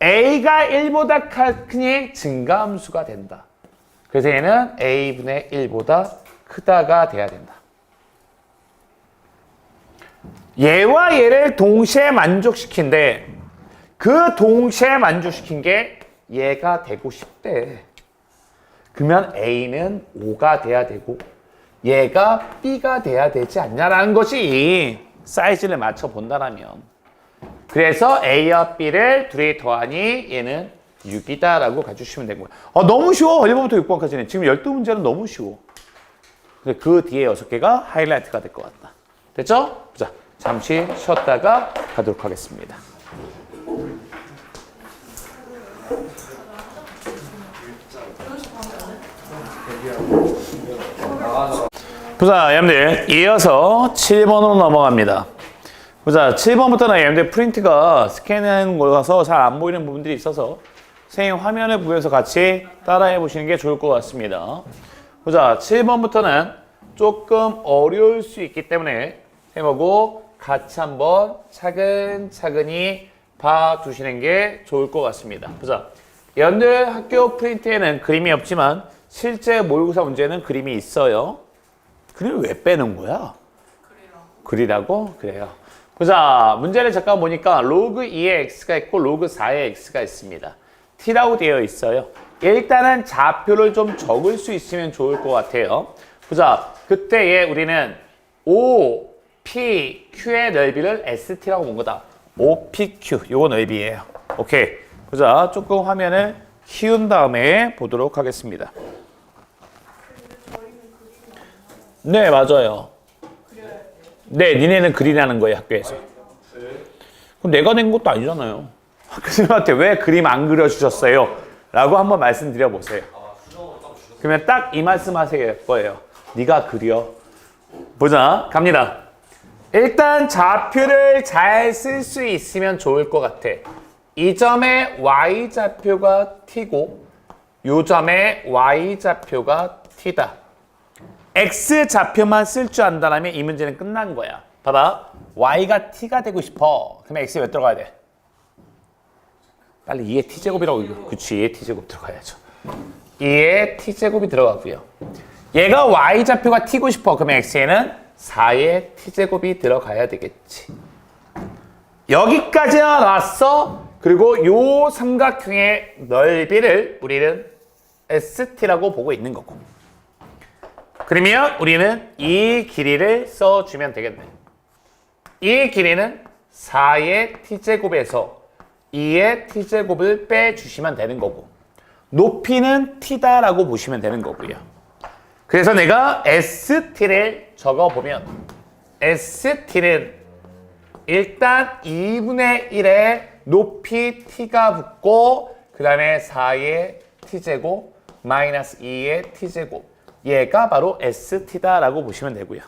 a가 1보다 크니 증가함수가 된다. 그래서 얘는 a분의 1보다 크다가 돼야 된다. 얘와 얘를 동시에 만족시킨데 그 동시에 만족시킨 게 얘가 되고 싶대. 그러면 a는 5가 돼야 되고 얘가 b가 돼야 되지 않냐라는 것이 사이즈를 맞춰 본다라면. 그래서 a와 b를 둘이 더하니 얘는 6이다 라고 가주시면 되는 거예요. 너무 쉬워. 1번부터 6번까지는. 지금 12문제는 너무 쉬워. 그 뒤에 6개가 하이라이트가 될 것 같다. 됐죠? 자, 잠시 쉬었다가 가도록 하겠습니다. 보자, 여러분들 이어서 7번으로 넘어갑니다. 보자, 7번부터는 여러분들 프린트가 스캔하는 거라서 잘 안 보이는 부분들이 있어서 선생님 화면을 보면서 같이 따라해 보시는 게 좋을 것 같습니다. 보자, 7번부터는 조금 어려울 수 있기 때문에 선생님하고 같이 한번 차근차근히 봐두시는 게 좋을 것 같습니다. 보자, 여러분들 학교 프린트에는 그림이 없지만 실제 모의고사 문제는 그림이 있어요. 그림을 왜 빼는 거야? 그리라고? 그래요. 보자, 문제를 잠깐 보니까 로그 2의 x가 있고 로그 4의 x가 있습니다. t라고 되어 있어요. 일단은 좌표를 좀 적을 수 있으면 좋을 것 같아요. 보자, 그때에 우리는 OPQ의 넓이를 ST라고 본 거다. OPQ, 요거 넓이에요. 오케이. 보자, 조금 화면을 키운 다음에 보도록 하겠습니다. 네, 맞아요. 네, 니네는 그리라는 거예요, 학교에서. 그럼 내가 낸 것도 아니잖아요. 학교생한테 왜 그림 안 그려주셨어요? 라고 한번 말씀드려보세요. 그러면 딱 이 말씀 하실 거예요. 네가 그려. 보자, 갑니다. 일단 좌표를 잘 쓸 수 있으면 좋을 것 같아. 이 점의 y좌표가 t고 이 점의 y좌표가 t다. x좌표만 쓸 줄 안다면 이 문제는 끝난 거야. 봐봐. y가 t가 되고 싶어. 그럼 x에 몇 들어가야 돼? 빨리 2의 t제곱이라고. 그치, 2의 t제곱 들어가야죠. 2의 t제곱이 들어가고요. 얘가 y좌표가 t고 싶어. 그러면 x에는 4의 t제곱이 들어가야 되겠지. 여기까지나 나왔어. 그리고 요 삼각형의 넓이를 우리는 st라고 보고 있는 거고. 그러면 우리는 이 길이를 써주면 되겠네. 이 길이는 4의 t제곱에서 2의 t제곱을 빼주시면 되는 거고, 높이는 t다라고 보시면 되는 거고요. 그래서 내가 st를 적어보면 st는 일단 2분의 1에 높이 t가 붙고 그 다음에 4의 t제곱 마이너스 2의 t제곱, 얘가 바로 st다라고 보시면 되고요.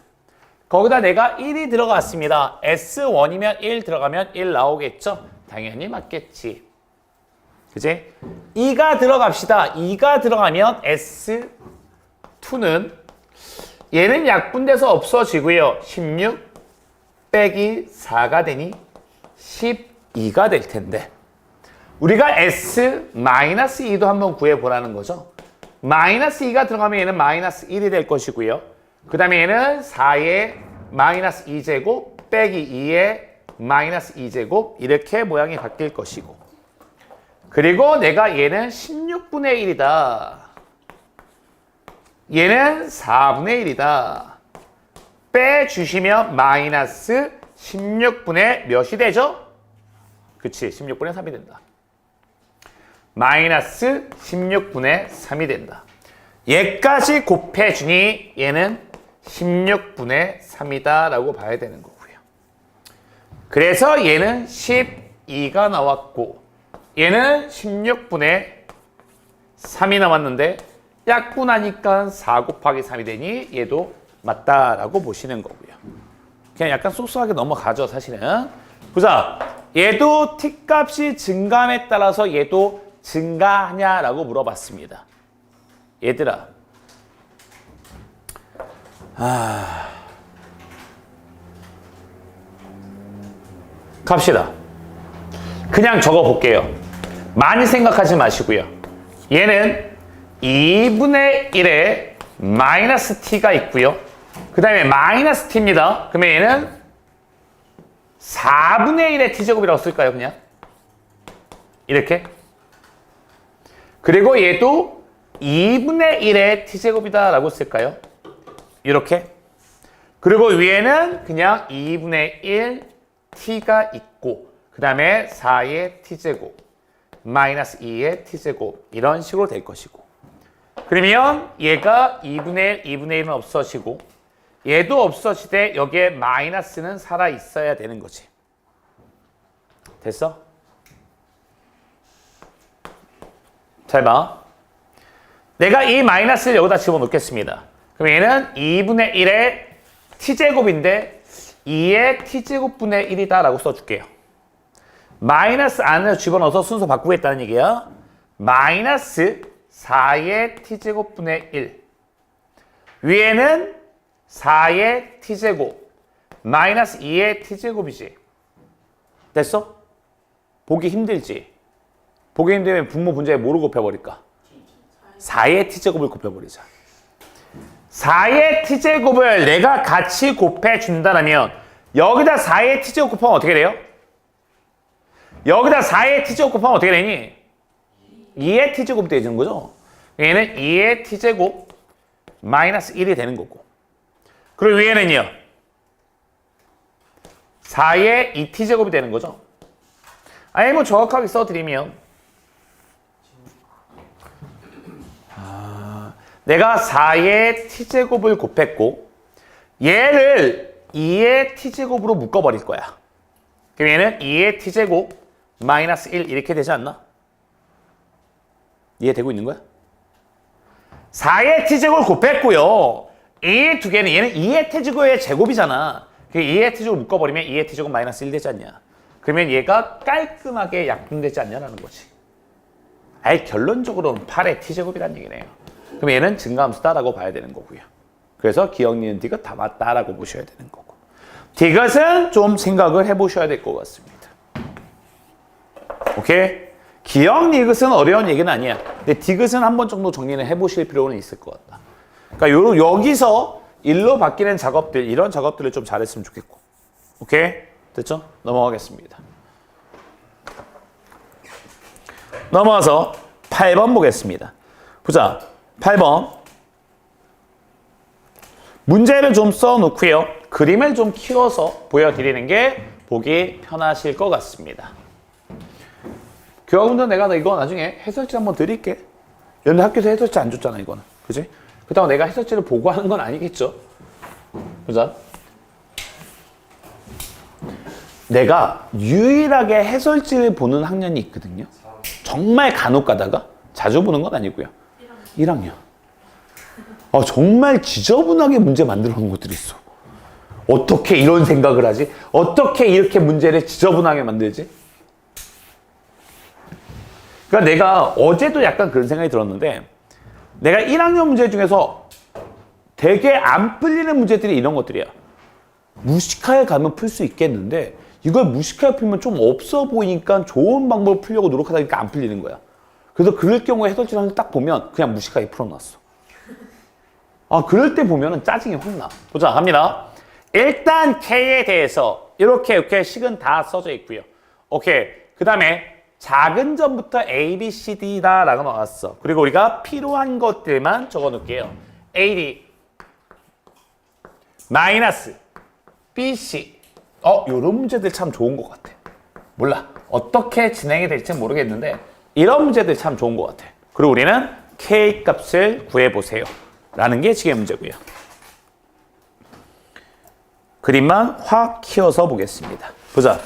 거기다 내가 1이 들어갔습니다. S1이면 1 들어가면 1 나오겠죠? 당연히 맞겠지. 그치? 2가 들어갑시다. 2가 들어가면 S2는 얘는 약분돼서 없어지고요. 16 빼기 4가 되니 12가 될 텐데, 우리가 S-2도 한번 구해보라는 거죠. 마이너스 2가 들어가면 얘는 마이너스 1이 될 것이고요. 그 다음에 얘는 4의 마이너스 2제곱 빼기 2의 마이너스 2제곱 이렇게 모양이 바뀔 것이고, 그리고 내가 얘는 16분의 1이다. 얘는 4분의 1이다. 빼주시면 마이너스 16분의 몇이 되죠? 그치, 16분의 3이 된다. 마이너스 16분의 3이 된다. 얘까지 곱해주니 얘는 16분의 3이다 라고 봐야 되는 거고요. 그래서 얘는 12가 나왔고 얘는 16분의 3이 나왔는데 약분하니까 4 곱하기 3이 되니 얘도 맞다라고 보시는 거고요. 그냥 약간 쏙쏙하게 넘어가죠, 사실은. 보자, 얘도 t값이 증가함에 따라서 얘도 증가하냐라고 물어봤습니다. 얘들아, 갑시다. 그냥 적어볼게요. 많이 생각하지 마시고요. 얘는 2분의 1에 마이너스 t가 있고요. 그 다음에 마이너스 t입니다. 그러면 얘는 4분의 1의 t제곱이라고 쓸까요? 그냥 이렇게. 그리고 얘도 2분의 1의 t제곱이다 라고 쓸까요? 이렇게. 그리고 위에는 그냥 2분의 1 t가 있고 그 다음에 4의 t제곱 마이너스 2의 t제곱 이런 식으로 될 것이고, 그러면 얘가 2분의 1, 2분의 1은 없어지고 얘도 없어지되 여기에 마이너스는 살아있어야 되는 거지. 됐어? 잘 봐. 내가 이 마이너스를 여기다 집어넣겠습니다. 그럼 얘는 2분의 1의 t제곱인데 2의 t제곱분의 1이다 라고 써줄게요. 마이너스 안으로 집어넣어서 순서 바꾸겠다는 얘기야. 마이너스 4의 t제곱분의 1. 위에는 4의 t제곱 마이너스 2의 t제곱이지. 됐어? 보기 힘들지? 보기 힘들면 분모 분자에 뭐로 곱해버릴까? 4의 t제곱을 곱해버리자. 4의 t제곱을 내가 같이 곱해준다면 여기다 4의 t제곱 곱하면 어떻게 돼요? 여기다 4의 t제곱 곱하면 어떻게 되니? 2의 t제곱이 되는 거죠. 얘는 2의 t제곱 마이너스 1이 되는 거고, 그리고 위에는요 4의 2t제곱이 되는 거죠. 아니 뭐 정확하게 써드리면 내가 4의 t제곱을 곱했고 얘를 2의 t제곱으로 묶어버릴 거야. 그럼 얘는 2의 t제곱 마이너스 1 이렇게 되지 않나? 이해되고 있는 거야? 4의 t제곱을 곱했고요. 이 두 개는 얘는 2의 t제곱의 제곱이잖아. 그 2의 t제곱을 묶어버리면 2의 t제곱 마이너스 1 되지 않냐? 그러면 얘가 깔끔하게 약분되지 않냐라는 거지. 아예 결론적으로는 8의 t제곱이라는 얘기네요. 그럼 얘는 증가함수다라고 봐야 되는 거고요. 그래서 기억, 니은, 디귿 다 맞다라고 보셔야 되는 거고, 디귿은 좀 생각을 해보셔야 될 것 같습니다. 오케이? 기억, 니귿은 어려운 얘기는 아니야. 근데 디귿은 한 번 정도 정리를 해보실 필요는 있을 것 같다. 그러니까 여기서 일로 바뀌는 작업들, 이런 작업들을 좀 잘했으면 좋겠고. 오케이? 됐죠? 넘어가겠습니다. 넘어가서 8번 보겠습니다. 보자. 8번. 문제를 좀 써놓고요. 그림을 좀 키워서 보여드리는 게 보기 편하실 것 같습니다. 교환분들 내가 이거 나중에 해설지 한번 드릴게. 연대 학교에서 해설지 안 줬잖아, 이거는. 그지? 그렇다고 내가 해설지를 보고 하는 건 아니겠죠? 보자. 내가 유일하게 해설지를 보는 학년이 있거든요. 정말 간혹 가다가 자주 보는 건 아니고요. 1학년. 정말 지저분하게 문제 만들어 놓은 것들이 있어. 어떻게 이런 생각을 하지? 어떻게 이렇게 문제를 지저분하게 만들지? 그러니까 내가 어제도 약간 그런 생각이 들었는데, 내가 1학년 문제 중에서 되게 안 풀리는 문제들이 이런 것들이야. 무식하게 가면 풀 수 있겠는데 이걸 무식하게 풀면 좀 없어 보이니까 좋은 방법을 풀려고 노력하다 보니까 안 풀리는 거야. 그래서 그럴 경우에 해설지를 딱 보면 그냥 무식하게 풀어놨어. 아, 그럴 때 보면은 짜증이 확 나. 보자, 갑니다. 일단 K에 대해서 이렇게 식은 다 써져 있고요. 오케이. 그 다음에 작은 점부터 A, B, C, D다 라고 나왔어. 그리고 우리가 필요한 것들만 적어 놓을게요. A, D 마이너스 B, C. 요런 문제들 참 좋은 것 같아. 몰라. 어떻게 진행이 될지 모르겠는데 이런 문제들 참 좋은 것 같아. 그리고 우리는 K 값을 구해보세요. 라는 게 지금 문제고요. 그림만 확 키워서 보겠습니다. 보자.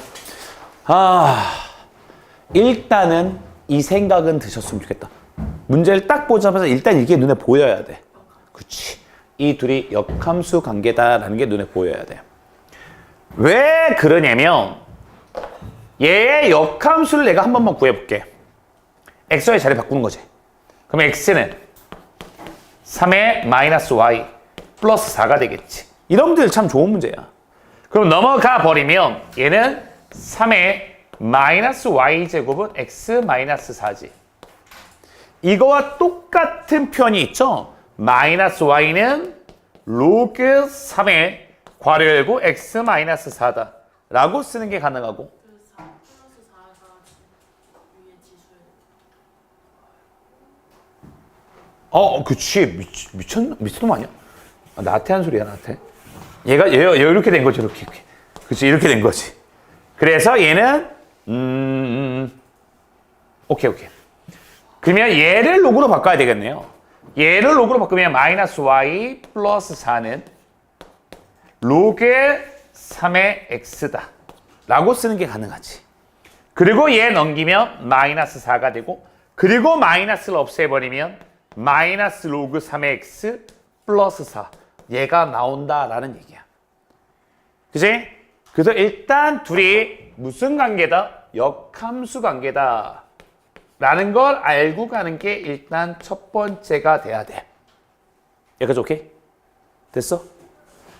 일단은 이 생각은 드셨으면 좋겠다. 문제를 딱 보자마자 일단 이게 눈에 보여야 돼. 그치. 이 둘이 역함수 관계다라는 게 눈에 보여야 돼. 왜 그러냐면 얘의 역함수를 내가 한 번만 구해볼게. x의 자리 바꾸는 거지. 그럼 x는 3의 마이너스 y 플러스 4가 되겠지. 이런 문제들 참 좋은 문제야. 그럼 넘어가 버리면 얘는 3의 마이너스 y제곱은 x 마이너스 4지. 이거와 똑같은 표현이 있죠? 마이너스 y는 로그 3의 괄호 열고 x 마이너스 4다 라고 쓰는 게 가능하고,
그 4 플러스 4가 위에 지수에
그치. 미친놈 아니야? 나한테 한 소리야, 나한테. 얘 이렇게 된 거지, 이렇게. 그치, 이렇게 된 거지. 그래서 얘는, 오케이. 그러면 얘를 로그로 바꿔야 되겠네요. 얘를 로그로 바꾸면 마이너스 y 플러스 4는 로그 3의 x다 라고 쓰는 게 가능하지. 그리고 얘 넘기면 마이너스 4가 되고, 그리고 마이너스를 없애버리면 마이너스 로그 3의 x 플러스 4 얘가 나온다라는 얘기야. 그치? 그래서 일단 둘이 무슨 관계다? 역함수 관계다 라는 걸 알고 가는 게 일단 첫 번째가 돼야 돼. 여기까지 오케이? 됐어?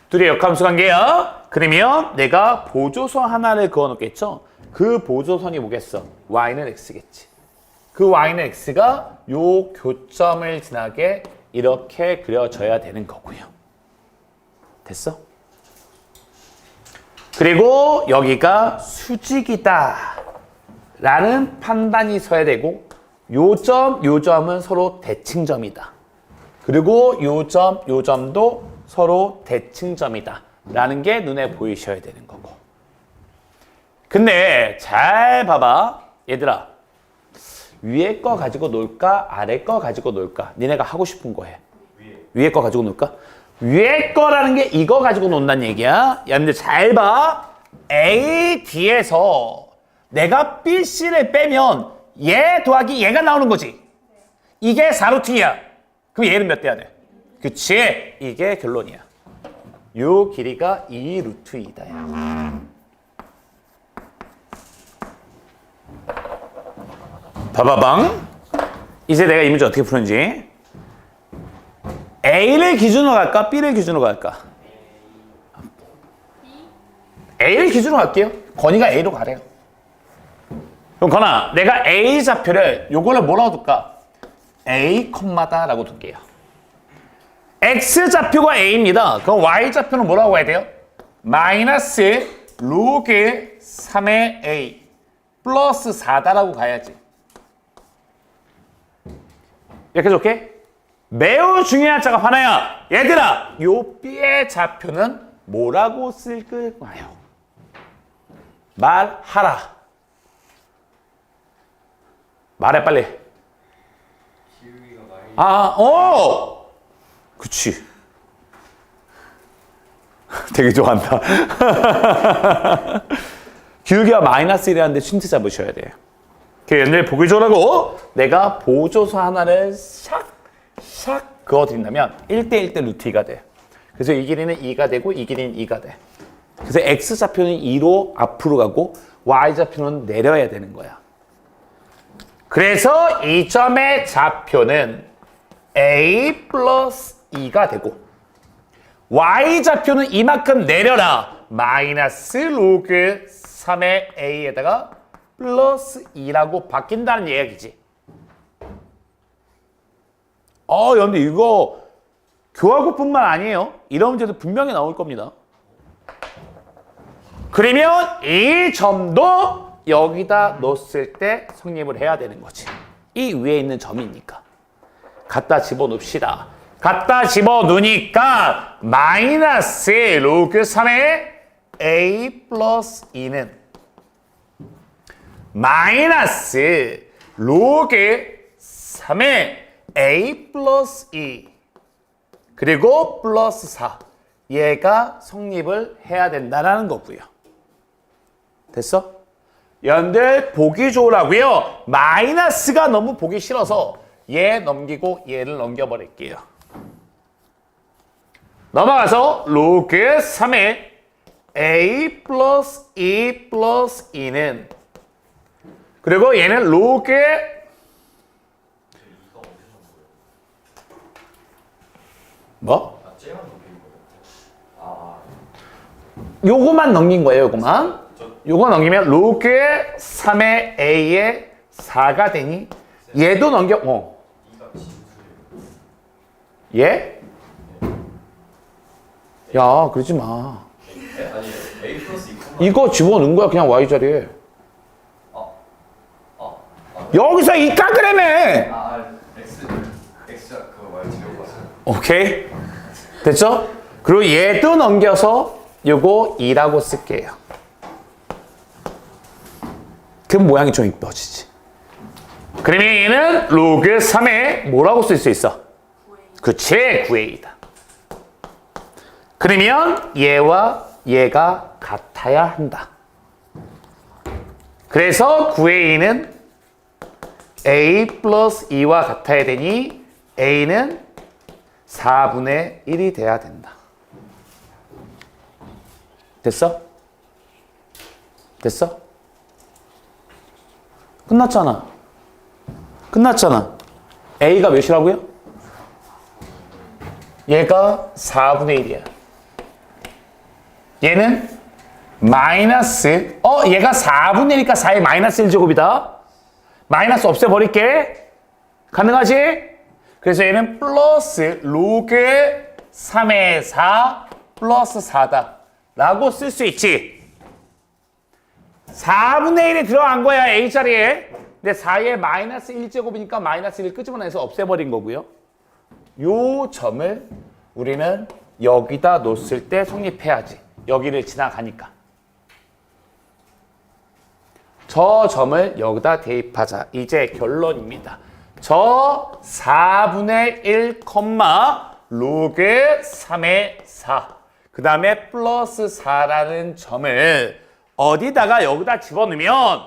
둘이 역함수 관계야. 그러면 내가 보조선 하나를 그어 놓겠죠? 그 보조선이 뭐겠어? y는 x겠지. 그 y는 x가 요 교점을 지나게 이렇게 그려져야 되는 거고요. 됐어? 그리고 여기가 수직이다 라는 판단이 서야 되고, 요점은 서로 대칭점이다. 그리고 요점도 서로 대칭점이다 라는 게 눈에 보이셔야 되는 거고. 근데 잘 봐봐. 얘들아, 위에 거 가지고 놀까? 아래 거 가지고 놀까? 니네가 하고 싶은 거 해. 위에 거 가지고 놀까? 위에 거라는 게 이거 가지고 논다는 얘기야. 여러분들 잘 봐. A, D에서 내가 B, C를 빼면 얘 더하기 얘가 나오는 거지. 이게 4루트야. 그럼 얘는 몇 대야 돼? 그치? 이게 결론이야. 요 길이가 2루트2다야. 봐봐방. 이제 내가 이 문제 어떻게 푸는지. A를 기준으로 갈까? B를 기준으로 갈까? A를 기준으로 갈게요. 건이가 A로 가래요. 그럼 건아, 내가 A 좌표를 요거를 뭐라고 둘까? A, 다라고 둘게요. X 좌표가 A입니다. 그럼 Y 좌표는 뭐라고 해야 돼요? 마이너스 로그 3의 A 플러스 4다라고 가야지. 이렇게 오케이? 매우 중요한 작업 하나야. 얘들아, 요 B의 좌표는 뭐라고 쓸까요? 말하라. 말해 빨리.
기울기가 많이
그치. 되게 좋아한다. 기울기가 마이너스 1이라는데 힌트 잡으셔야 돼요. 얘네들 보기 좋으라고 내가 보조서 하나를 샥 그어드린다면 1대1대 루트 2가 돼. 그래서 이 길이는 2가 되고 이 길이는 2가 돼. 그래서 X좌표는 2로 앞으로 가고 Y좌표는 내려야 되는 거야. 그래서 이 점의 좌표는 A 플러스 2가 되고 Y좌표는 이만큼 내려라. 마이너스 로그 3의 a에다가 플러스 2라고 바뀐다는 이야기지. 여러분들 이거 교하고뿐만 아니에요. 이런 문제도 분명히 나올 겁니다. 그러면 이 점도 여기다 넣었을 때 성립을 해야 되는 거지. 이 위에 있는 점이니까. 갖다 집어넣읍시다. 갖다 집어넣으니까 마이너스 로그 3의 a 플러스 2는 마이너스 로그 3의 a 플러스 2 그리고 플러스 4 얘가 성립을 해야 된다는 거고요. 됐어? 여러분들 보기 좋으라고요. 마이너스가 너무 보기 싫어서 얘 넘기고 얘를 넘겨버릴게요. 넘어가서 로그 3의 a 플러스 2 플러스 2는 그리고 얘는 로그 뭐? 요거만 넘긴 거예요. 요거만. 요거 넘기면 로그 3의 a의 4가 되니 얘도 넘겨. 얘? 야, 그러지 마.
아니 A 플러스 2
이거 집어넣은 거야 그냥 y 자리에. 여기서 이 깎으라며.
X 그거 말고 지금 봤어요.
오케이? 됐죠? 그리고 얘도 넘겨서 요거 2라고 쓸게요. 그럼 모양이 좀 이뻐지지. 그러면 얘는 로그 3에 뭐라고 쓸 수 있어? 그치, 9a다. 그러면 얘와 얘가 같아야 한다. 그래서 9a는 a 플러스 2와 같아야 되니 a는 4분의 1이 돼야 된다. 됐어? 됐어? 끝났잖아. 끝났잖아. a가 몇이라고요? 얘가 4분의 1이야. 얘는 마이너스 얘가 4분의 1이니까 4의 마이너스 1제곱이다. 마이너스 없애버릴게. 가능하지? 그래서 얘는 플러스 로그 3의 4 플러스 4다 라고 쓸 수 있지. 4분의 1이 들어간 거야 A자리에. 근데 4의 마이너스 1제곱이니까 마이너스 1 끄집어내서 없애버린 거고요. 요 점을 우리는 여기다 놓았을 때 성립해야지. 여기를 지나가니까. 저 점을 여기다 대입하자. 이제 결론입니다. 저 4분의 1, 로그 3의 4. 그 다음에 플러스 4라는 점을 어디다가 여기다 집어넣으면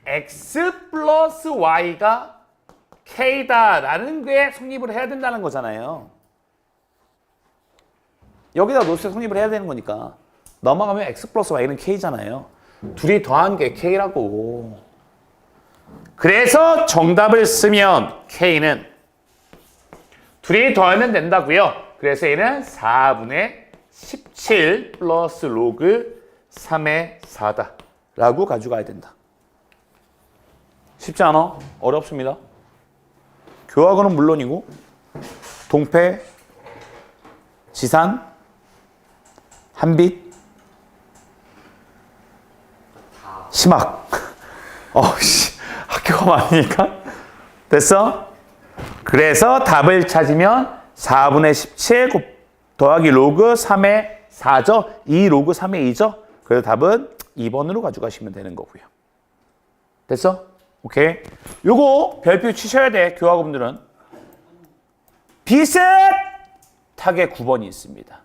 x 플러스 y가 k다라는 게 성립을 해야 된다는 거잖아요. 여기다 놓을 때 성립을 해야 되는 거니까. 넘어가면 x 플러스 y는 k잖아요. 둘이 더한 게 k라고. 그래서 정답을 쓰면 k는 둘이 더하면 된다고요. 그래서 얘는 4분의 17 플러스 로그 3의 4다 라고 가져가야 된다. 쉽지 않아? 어렵습니다. 교학은 물론이고 동패, 지산, 한빛, 심학. 학교가 많으니까. 됐어? 그래서 답을 찾으면 4분의 17 더하기 로그 3의 4죠. 2 로그 3의 2죠. 그래서 답은 2번으로 가져가시면 되는 거고요. 됐어? 오케이. 요거 별표 치셔야 돼. 교학원분들은. 비슷하게 9번이 있습니다.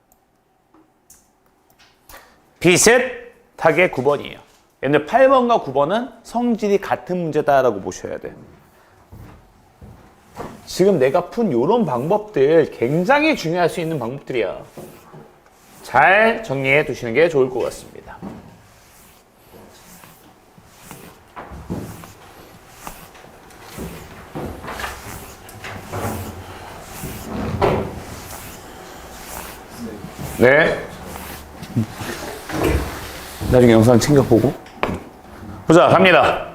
비슷하게 9번이에요. 근데 8번과 9번은 성질이 같은 문제다라고 보셔야 돼요. 지금 내가 푼 이런 방법들 굉장히 중요할 수 있는 방법들이야. 잘 정리해 두시는 게 좋을 것 같습니다. 네. 나중에 영상 챙겨보고. 보자, 갑니다.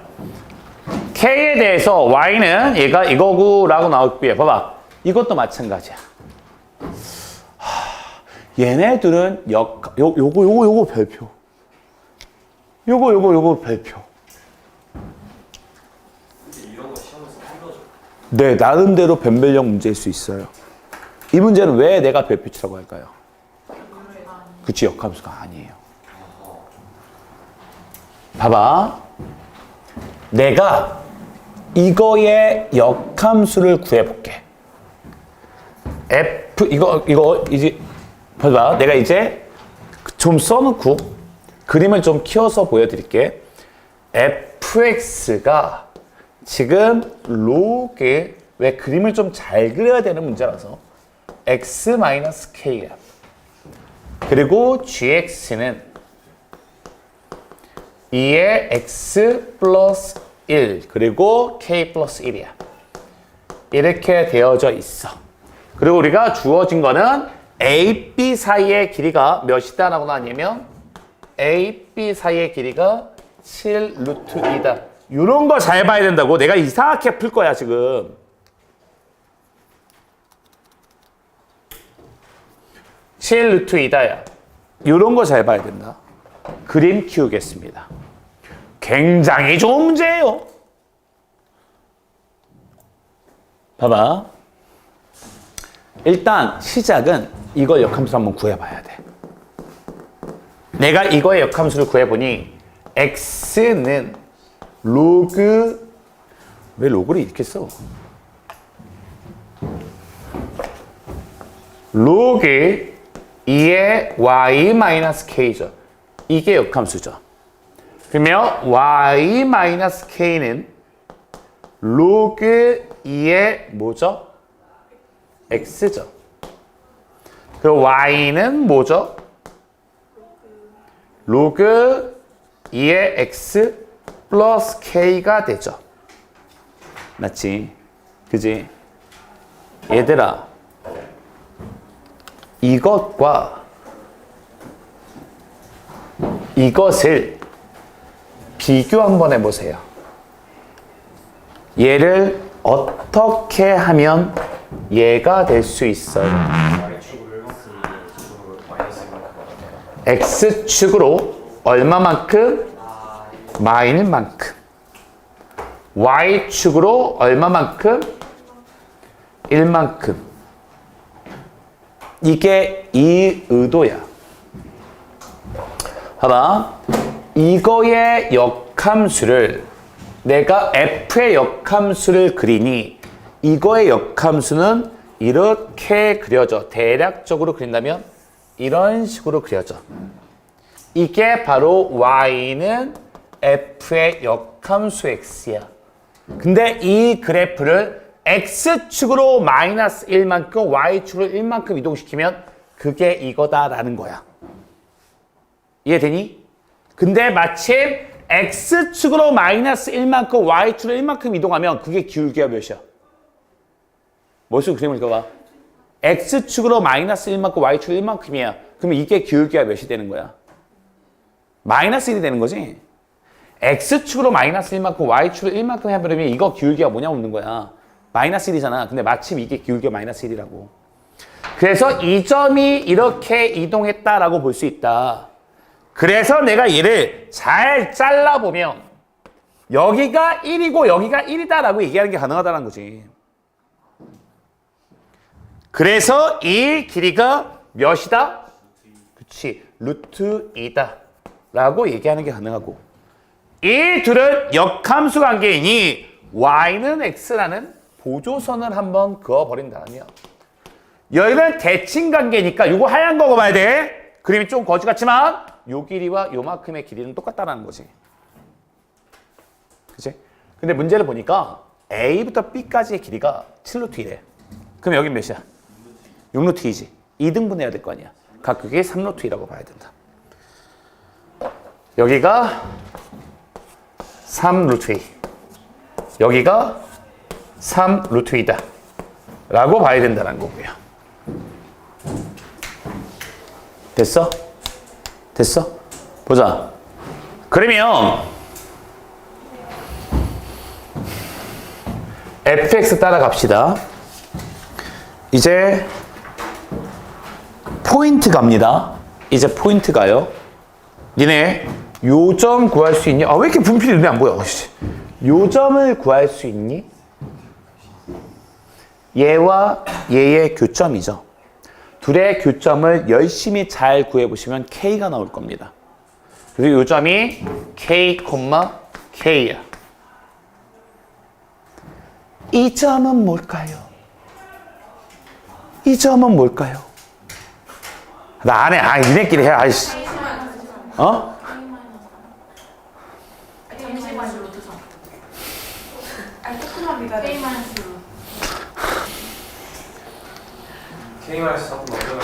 K에 대해서 Y는 얘가 이거고 라고 나왔고요. 봐봐. 이것도 마찬가지야. 얘네들은 요거 별표. 요거 별표.
이런 거 시험에서 힘들어져.
네, 나름대로 변별력 문제일 수 있어요. 이 문제는 왜 내가 별표치라고 할까요? 그치, 역함수가 아니에요. 봐봐. 내가 이거의 역함수를 구해볼게. F, 이거, 이제, 봐봐. 내가 이제 좀 써놓고 그림을 좀 키워서 보여드릴게. fx가 지금 로그에 왜 그림을 좀 잘 그려야 되는 문제라서 x-k야. 그리고 gx는 2의 x 플러스 1 그리고 k 플러스 1이야. 이렇게 되어져 있어. 그리고 우리가 주어진 거는 A, B 사이의 길이가 몇이다 라고 나왔냐면 A, B 사이의 길이가 7 루트 2다. 이런 거 잘 봐야 된다고. 내가 이상하게 풀 거야 지금. 7 루트 2다야. 이런 거 잘 봐야 된다. 그림 키우겠습니다. 굉장히 좋은 문제예요. 봐봐. 일단 시작은 이거 역함수 한번 구해봐야 돼. 내가 이거의 역함수를 구해보니 x는 로그, 왜 로그를 이렇게 써? 로그 2의 y-k죠. 이게 역함수죠. 그러면 y-k는 로그 2의 뭐죠? x죠. 그리고 y는 뭐죠? 로그 2의 x 플러스 k가 되죠. 맞지? 그지? 얘들아, 이것과 이것을 비교 한번 해보세요. 얘를 어떻게 하면 얘가 될 수 있어요? x축으로 얼마만큼? 마이는 만큼. y축으로 얼마만큼? 1만큼. 이게 이 의도야. 봐봐. 이거의 역함수를 내가 f의 역함수를 그리니 이거의 역함수는 이렇게 그려져. 대략적으로 그린다면 이런 식으로 그려져. 이게 바로 y는 f의 역함수 x야. 근데 이 그래프를 x축으로 마이너스 1만큼 y축으로 1만큼 이동시키면 그게 이거다라는 거야. 이해되니? 근데 마침 x축으로 마이너스 1만큼 y축으로 1만큼 이동하면 그게 기울기가 몇이야? 머릿속 그림을 그려봐. x축으로 마이너스 1만큼 y축으로 1만큼이야. 그러면 이게 기울기가 몇이 되는 거야? 마이너스 1이 되는 거지? x축으로 마이너스 1만큼 y축으로 1만큼 해버리면 이거 기울기가 뭐냐 묻는 거야. 마이너스 1이잖아. 근데 마침 이게 기울기가 마이너스 1이라고. 그래서 이 점이 이렇게 이동했다라고 볼 수 있다. 그래서 내가 얘를 잘 잘라보면 여기가 1이고 여기가 1이다라고 얘기하는 게 가능하다는 거지. 그래서 이 길이가 몇이다? 그치, 루트 2다 라고 얘기하는 게 가능하고, 이 둘은 역함수 관계이니 y는 x라는 보조선을 한번 그어버린다면, 여기는 대칭 관계니까 이거 하얀 거 봐야 돼. 그림이 좀 거지 같지만 요 길이와 요만큼의 길이는 똑같다는 거지. 그치? 근데 문제를 보니까 A부터 B까지의 길이가 7루트 1이래. 그럼 여긴 몇이야? 6루트 2지. 2등분 해야 될 거 아니야. 각각이 3루트 2라고 봐야 된다. 여기가 3루트 2. 여기가 3루트 2다. 라고 봐야 된다는 거고요. 됐어? 됐어? 보자. 그러면 fx 따라갑시다. 이제 포인트 갑니다. 이제 포인트 가요. 니네 요점 구할 수 있니? 아, 왜 이렇게 분필이 눈에 안 보여? 요점을 구할 수 있니? 얘와 얘의 교점이죠. 둘의 교점을 열심히 잘 구해보시면 K가 나올 겁니다. 그리고 요점이 K, K야. 이 점은 뭘까요? 이 점은 뭘까요? 나 안 해. 아, 니네끼리 해. 아이씨. 어?
잠시만 루트 3.
아니 조금만 기다려.
K 마이너스 루트.
K마이너스 3분 넘겨가지고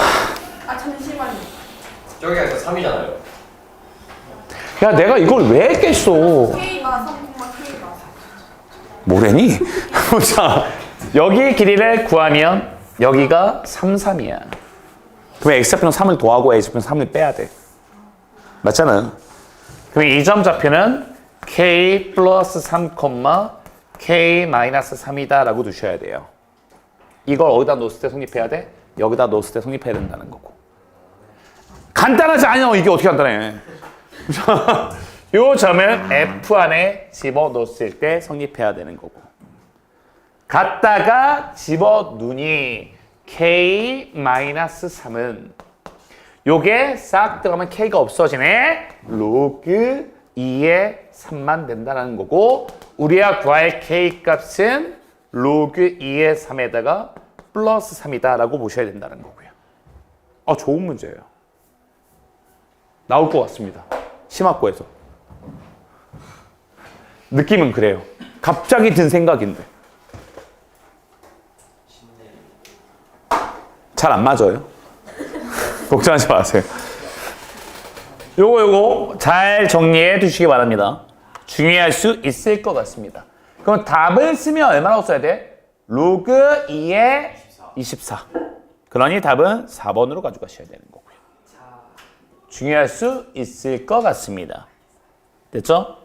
아 잠시만요.
저기가 이제 3이잖아요.
야, 내가 이걸 왜 깼어?
K가 3, K가.
뭐래니? 자, 여기 길이를 구하면 여기가 3, 3이야. 그러면 x좌표는 3을 더하고 y좌표는 3을 빼야 돼. 맞잖아. 그럼 이 점 좌표는 k 플러스 3, k 마이너스 3이다 라고 두셔야 돼요. 이걸 어디다 놓았을 때 성립해야 돼? 여기다 놓았을 때 성립해야 된다는 거고. 간단하지 않아. 이게 어떻게 간단해. 요 점을 f 안에 집어넣었을 때 성립해야 되는 거고. 갖다가 집어넣으니 k-3은 요게 싹 들어가면 k가 없어지네. 로그 2의 3만 된다는 거고, 우리가 구할 k 값은 로그 2의 3에다가 플러스 3이다 라고 보셔야 된다는 거고요. 아, 좋은 문제예요. 나올 것 같습니다. 심화고에서. 느낌은 그래요. 갑자기 든 생각인데. 잘 안 맞아요. 걱정하지 마세요. 요거 잘 정리해 두시기 바랍니다. 중요할 수 있을 것 같습니다. 그럼 답을 쓰면 얼마나 써야 돼? 로그 2의 24. 그러니 답은 4번으로 가져가셔야 되는 거고요. 중요할 수 있을 것 같습니다. 됐죠?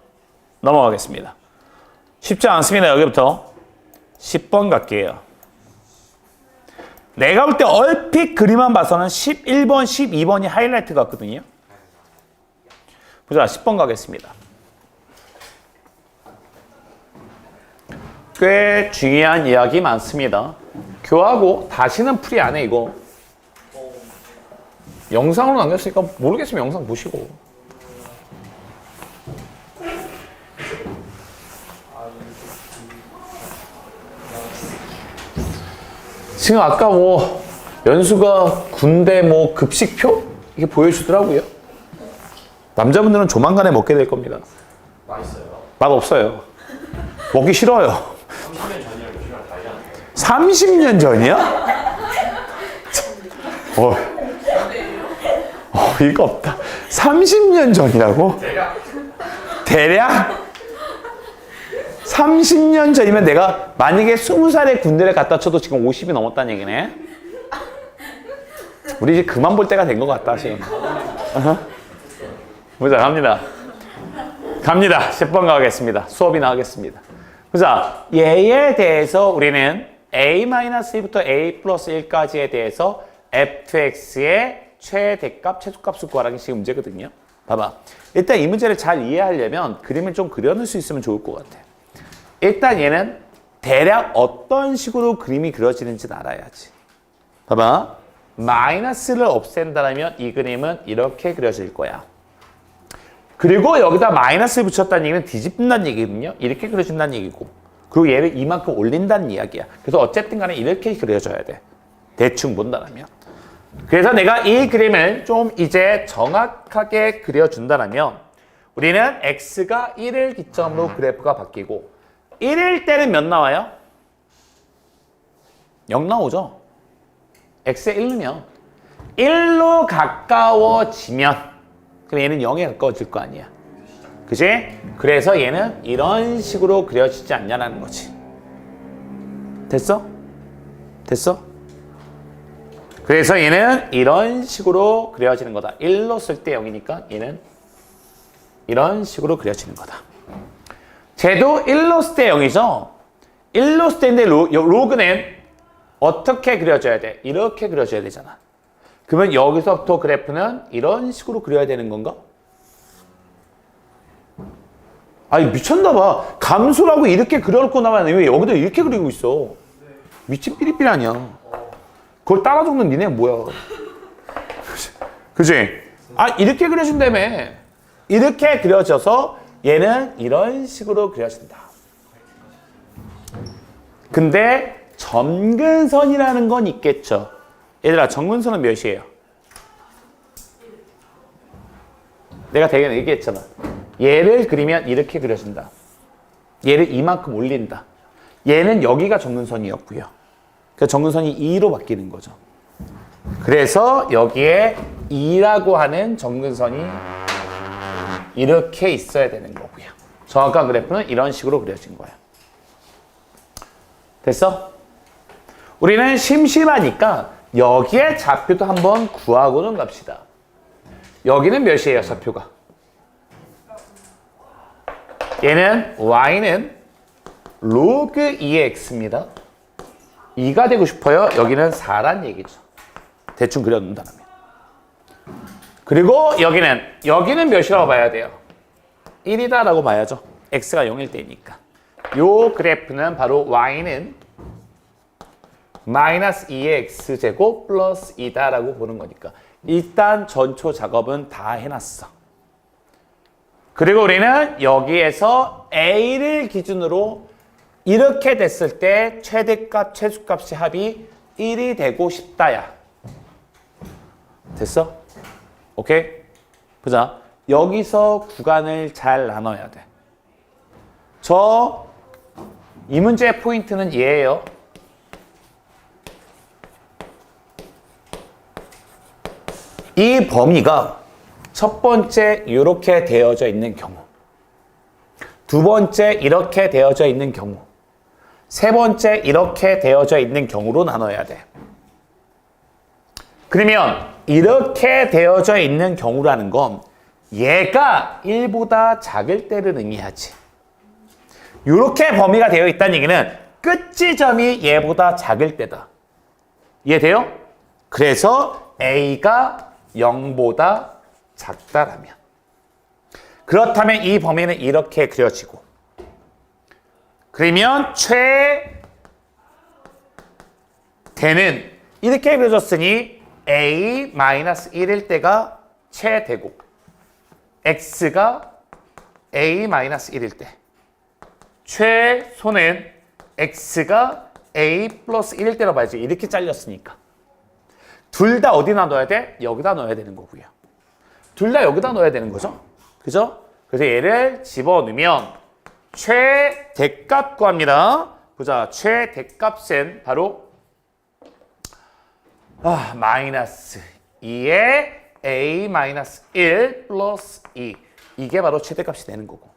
넘어가겠습니다. 쉽지 않습니다. 여기부터 10번 갈게요. 내가 볼 때 얼핏 그림만 봐서는 11번, 12번이 하이라이트 같거든요. 보자, 10번 가겠습니다. 꽤 중요한 이야기 많습니다. 교하고 다시는 풀이 안 해, 이거. 영상으로 남겼으니까 모르겠으면 영상 보시고. 지금 아까 뭐 연수가 군대 뭐 급식표 이게 보여주더라고요. 남자분들은 조만간에 먹게 될 겁니다.
맛있어요.
맛 없어요. 먹기 싫어요.
30년 전이랑 요즘이랑 다르지 않나요?
30년 전이야? 이거 없다. 30년 전이라고? 대략? 30년 전이면 내가 만약에 20살에 군대를 갔다 쳐도 지금 50이 넘었다는 얘기네. 우리 이제 그만 볼 때가 된 것 같다 지금. 보자, 갑니다. 10번 가겠습니다. 수업이 나가겠습니다. 보자, 얘에 대해서 우리는 a-1부터 a 플러스 1까지에 대해서 f(x)의 최대값, 최소값을 구하라는 게 지금 문제거든요. 봐봐. 일단 이 문제를 잘 이해하려면 그림을 좀 그려놓을 수 있으면 좋을 것 같아. 일단 얘는 대략 어떤 식으로 그림이 그려지는지 알아야지. 봐봐. 마이너스를 없앤다면 이 그림은 이렇게 그려질 거야. 그리고 여기다 마이너스를 붙였다는 얘기는 뒤집는다는 얘기거든요. 이렇게 그려진다는 얘기고. 그리고 얘를 이만큼 올린다는 이야기야. 그래서 어쨌든 간에 이렇게 그려져야 돼. 대충 본다면. 그래서 내가 이 그림을 좀 이제 정확하게 그려준다면 우리는 x가 1을 기점으로 그래프가 바뀌고 1일 때는 몇 나와요? 0 나오죠? x에 1면 1로 가까워지면 그럼 얘는 0에 가까워질 거 아니야. 그지? 그래서 얘는 이런 식으로 그려지지 않냐는 거지. 됐어? 됐어? 그래서 얘는 이런 식으로 그려지는 거다. 1로 쓸 때 0이니까 얘는 이런 식으로 그려지는 거다. 쟤도 1로스 때 0이죠? 1로스 때인데 로그는 어떻게 그려져야 돼? 이렇게 그려져야 되잖아. 그러면 여기서부터 그래프는 이런 식으로 그려야 되는 건가? 아니 미쳤나봐. 감수라고 이렇게 그려놓고 나면 왜 여기도 이렇게 그리고 있어? 미친 삐리삐리 아니야. 그걸 따라 적는 니네 뭐야? 그치? 아 이렇게 그려준다며. 이렇게 그려져서 얘는 이런 식으로 그려진다. 근데 점근선이라는 건 있겠죠. 얘들아 점근선은 몇이에요? 내가 되게 얘기했잖아. 얘를 그리면 이렇게 그려진다. 얘를 이만큼 올린다. 얘는 여기가 점근선이었고요. 그 점근선이 2로 바뀌는 거죠. 그래서 여기에 2라고 하는 점근선이 이렇게 있어야 되는 거고요. 정확한 그래프는 이런 식으로 그려진 거예요. 됐어? 우리는 심심하니까 여기에 좌표도 한번 구하고는 갑시다. 여기는 몇이에요, 좌표가? 얘는 y는 로그 2의 x입니다. 2가 되고 싶어요. 여기는 4란 얘기죠. 대충 그려놓는다면. 그리고 여기는 몇이라고 봐야 돼요? 1이다라고 봐야죠. x가 0일 때니까. 요 그래프는 바로 y는 마이너스 2의 x제곱 플러스 2다라고 보는 거니까. 일단 전초 작업은 다 해놨어. 그리고 우리는 여기에서 a를 기준으로 이렇게 됐을 때 최대값, 최소값의 합이 1이 되고 싶다야. 됐어? 오케이? 보자. 여기서 구간을 잘 나눠야 돼. 이 문제의 포인트는 얘예요. 이 범위가 첫 번째 이렇게 되어져 있는 경우, 두 번째 이렇게 되어져 있는 경우, 세 번째 이렇게 되어져 있는 경우로 나눠야 돼. 그러면 이렇게 되어져 있는 경우라는 건 얘가 1보다 작을 때를 의미하지. 이렇게 범위가 되어 있다는 얘기는 끝 지점이 얘보다 작을 때다. 이해돼요? 그래서 A가 0보다 작다라면. 그렇다면 이 범위는 이렇게 그려지고. 그러면 최대는 이렇게 그려졌으니 A-1일 때가 최대고 X가 A-1일 때 최소는 X가 A 플러스 1일 때로 봐야지. 이렇게 잘렸으니까. 둘 다 어디다 넣어야 돼? 여기다 넣어야 되는 거고요. 둘 다 여기다 넣어야 되는 거죠. 그죠? 그래서 얘를 집어넣으면 최대값 구합니다. 보자. 최대값은 바로 마이너스 2의 A 마이너스 1 플러스 2. 이게 바로 최대값이 되는 거고.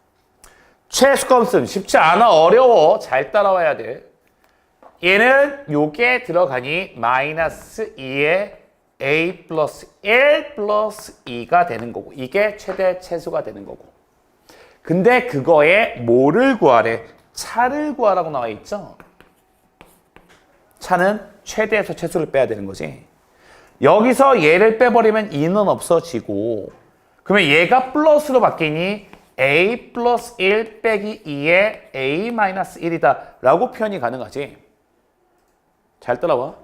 최소값은 쉽지 않아. 어려워. 잘 따라와야 돼. 얘는 요게 들어가니 마이너스 2의 A 플러스 1 플러스 2가 되는 거고. 이게 최대 최소가 되는 거고. 근데 그거에 뭐를 구하래? 차를 구하라고 나와 있죠? 차는 최대에서 최소를 빼야 되는 거지. 여기서 얘를 빼버리면 2는 없어지고, 그러면 얘가 플러스로 바뀌니 A 플러스 1 빼기 2의 A 마이너스 1이다 라고 표현이 가능하지. 잘 따라와.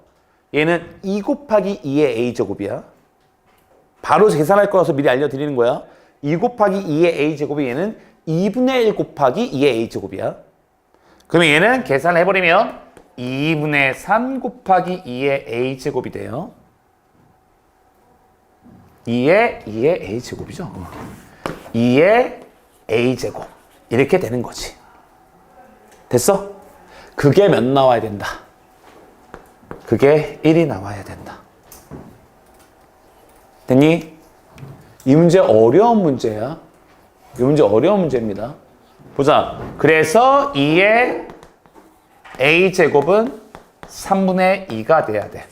얘는 2 곱하기 2의 A제곱이야. 바로 계산할 거라서 미리 알려드리는 거야. 2 곱하기 2의 A제곱이 얘는 2분의 1 곱하기 2의 A제곱이야. 그러면 얘는 계산을 해버리면 2분의 3 곱하기 2의 A제곱이 돼요. 2의 A제곱이죠. 2의 A제곱. 이렇게 되는 거지. 됐어? 그게 몇 나와야 된다? 그게 1이 나와야 된다. 됐니? 이 문제 어려운 문제야. 이 문제 어려운 문제입니다. 보자. 그래서 2의 A제곱은 3분의 2가 돼야 돼.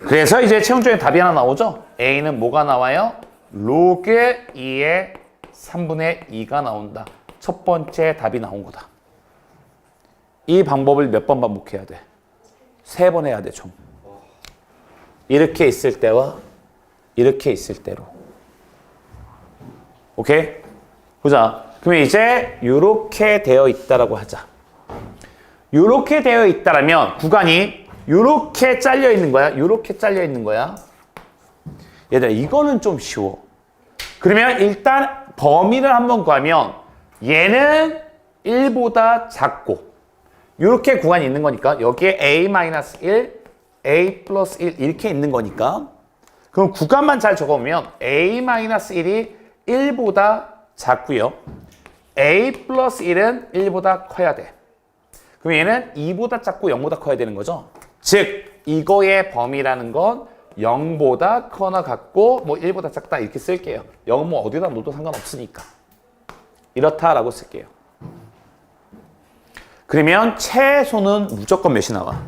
그래서 이제 최종적인 답이 하나 나오죠? A는 뭐가 나와요? 로그 2의 3분의 2가 나온다. 첫 번째 답이 나온 거다. 이 방법을 몇 번 반복해야 돼? 3번 해야 돼, 총. 이렇게 있을 때와 이렇게 있을 때로. 오케이? 보자. 그러면 이제 이렇게 되어 있다라고 하자. 이렇게 되어 있다라면 구간이 이렇게 잘려 있는 거야. 이렇게 잘려 있는 거야. 얘들아, 이거는 좀 쉬워. 그러면 일단 범위를 한번 구하면 얘는 1보다 작고 이렇게 구간이 있는 거니까 여기에 a-1, a 플러스 1 이렇게 있는 거니까 그럼 구간만 잘 적어보면 a-1이 1보다 작고요. a 플러스 1은 1보다 커야 돼. 그럼 얘는 2보다 작고 0보다 커야 되는 거죠. 즉 이거의 범위라는 건 0보다 커나 같고 뭐 1보다 작다 이렇게 쓸게요. 0은 뭐 어디다 놓도 상관없으니까. 이렇다라고 쓸게요. 그러면 최소는 무조건 몇이 나와?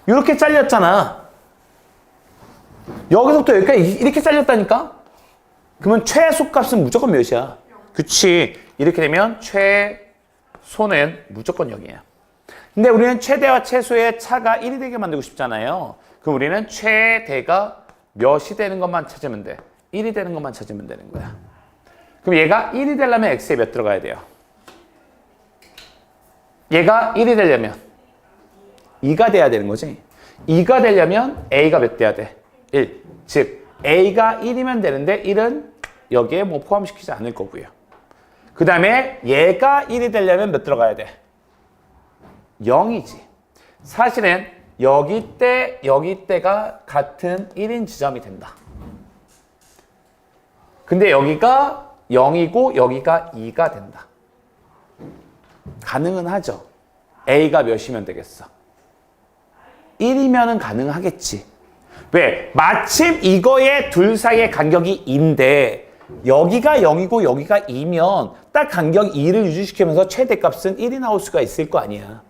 이렇게 잘렸잖아. 여기서부터 여기까지 이렇게 잘렸다니까? 그러면 최소 값은 무조건 몇이야? 그치. 이렇게 되면 최소는 무조건 0이야. 근데 우리는 최대와 최소의 차가 1이 되게 만들고 싶잖아요. 그럼 우리는 최대가 몇이 되는 것만 찾으면 돼. 1이 되는 것만 찾으면 되는 거야. 그럼 얘가 1이 되려면 x에 몇 들어가야 돼요? 얘가 1이 되려면 2가 돼야 되는 거지. 2가 되려면 a가 몇 돼야 돼? 1. 즉 a가 1이면 되는데 1은 여기에 뭐 포함시키지 않을 거고요. 그 다음에 얘가 1이 되려면 몇 들어가야 돼? 0이지. 사실은 여기 때가 같은 1인 지점이 된다. 근데 여기가 0이고 여기가 2가 된다. 가능은 하죠. a가 몇이면 되겠어? 1이면은 가능하겠지. 왜? 마침 이거의 둘 사이의 간격이 2인데 여기가 0이고 여기가 2면 딱 간격 2를 유지시키면서 최대값은 1이 나올 수가 있을 거 아니야.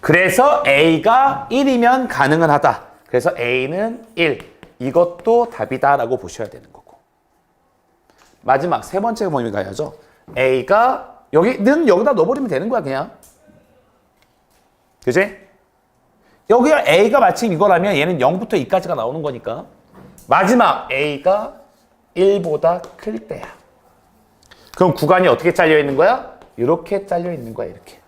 그래서 a가 1이면 가능은 하다. 그래서 a는 1. 이것도 답이다라고 보셔야 되는 거고. 마지막 세 번째 범위 가야죠. a가 여기는 여기다 넣어버리면 되는 거야 그냥. 그지? 여기가 a가 마침 이거라면 얘는 0부터 2까지가 나오는 거니까. 마지막 a가 1보다 클 때야. 그럼 구간이 어떻게 잘려 있는 거야? 이렇게 잘려 있는 거야 이렇게.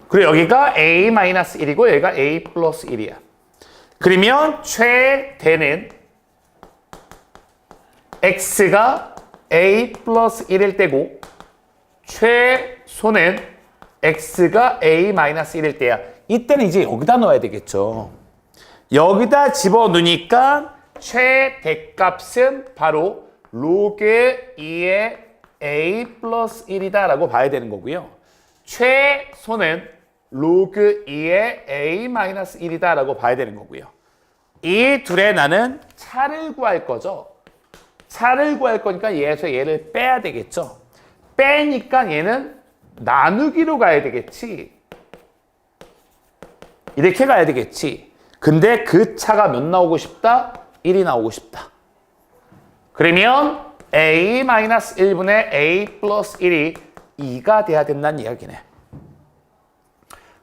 그리고 여기가 a-1이고 여기가 a 플러스 1이야. 그러면 최대는 x가 a 플러스 1일 때고 최소는 x가 a-1일 때야. 이때는 이제 여기다 넣어야 되겠죠. 여기다 집어넣으니까 최대값은 바로 로그 2의 a 플러스 1이다 라고 봐야 되는 거고요. 최소는 로그 2의 a-1이다 라고 봐야 되는 거고요. 이 둘의 나는 차를 구할 거죠. 차를 구할 거니까 얘에서 얘를 빼야 되겠죠. 빼니까 얘는 나누기로 가야 되겠지. 이렇게 가야 되겠지. 근데 그 차가 몇 나오고 싶다? 1이 나오고 싶다. 그러면 a-1분의 a 플러스 1이 2가 돼야 된다는 이야기네.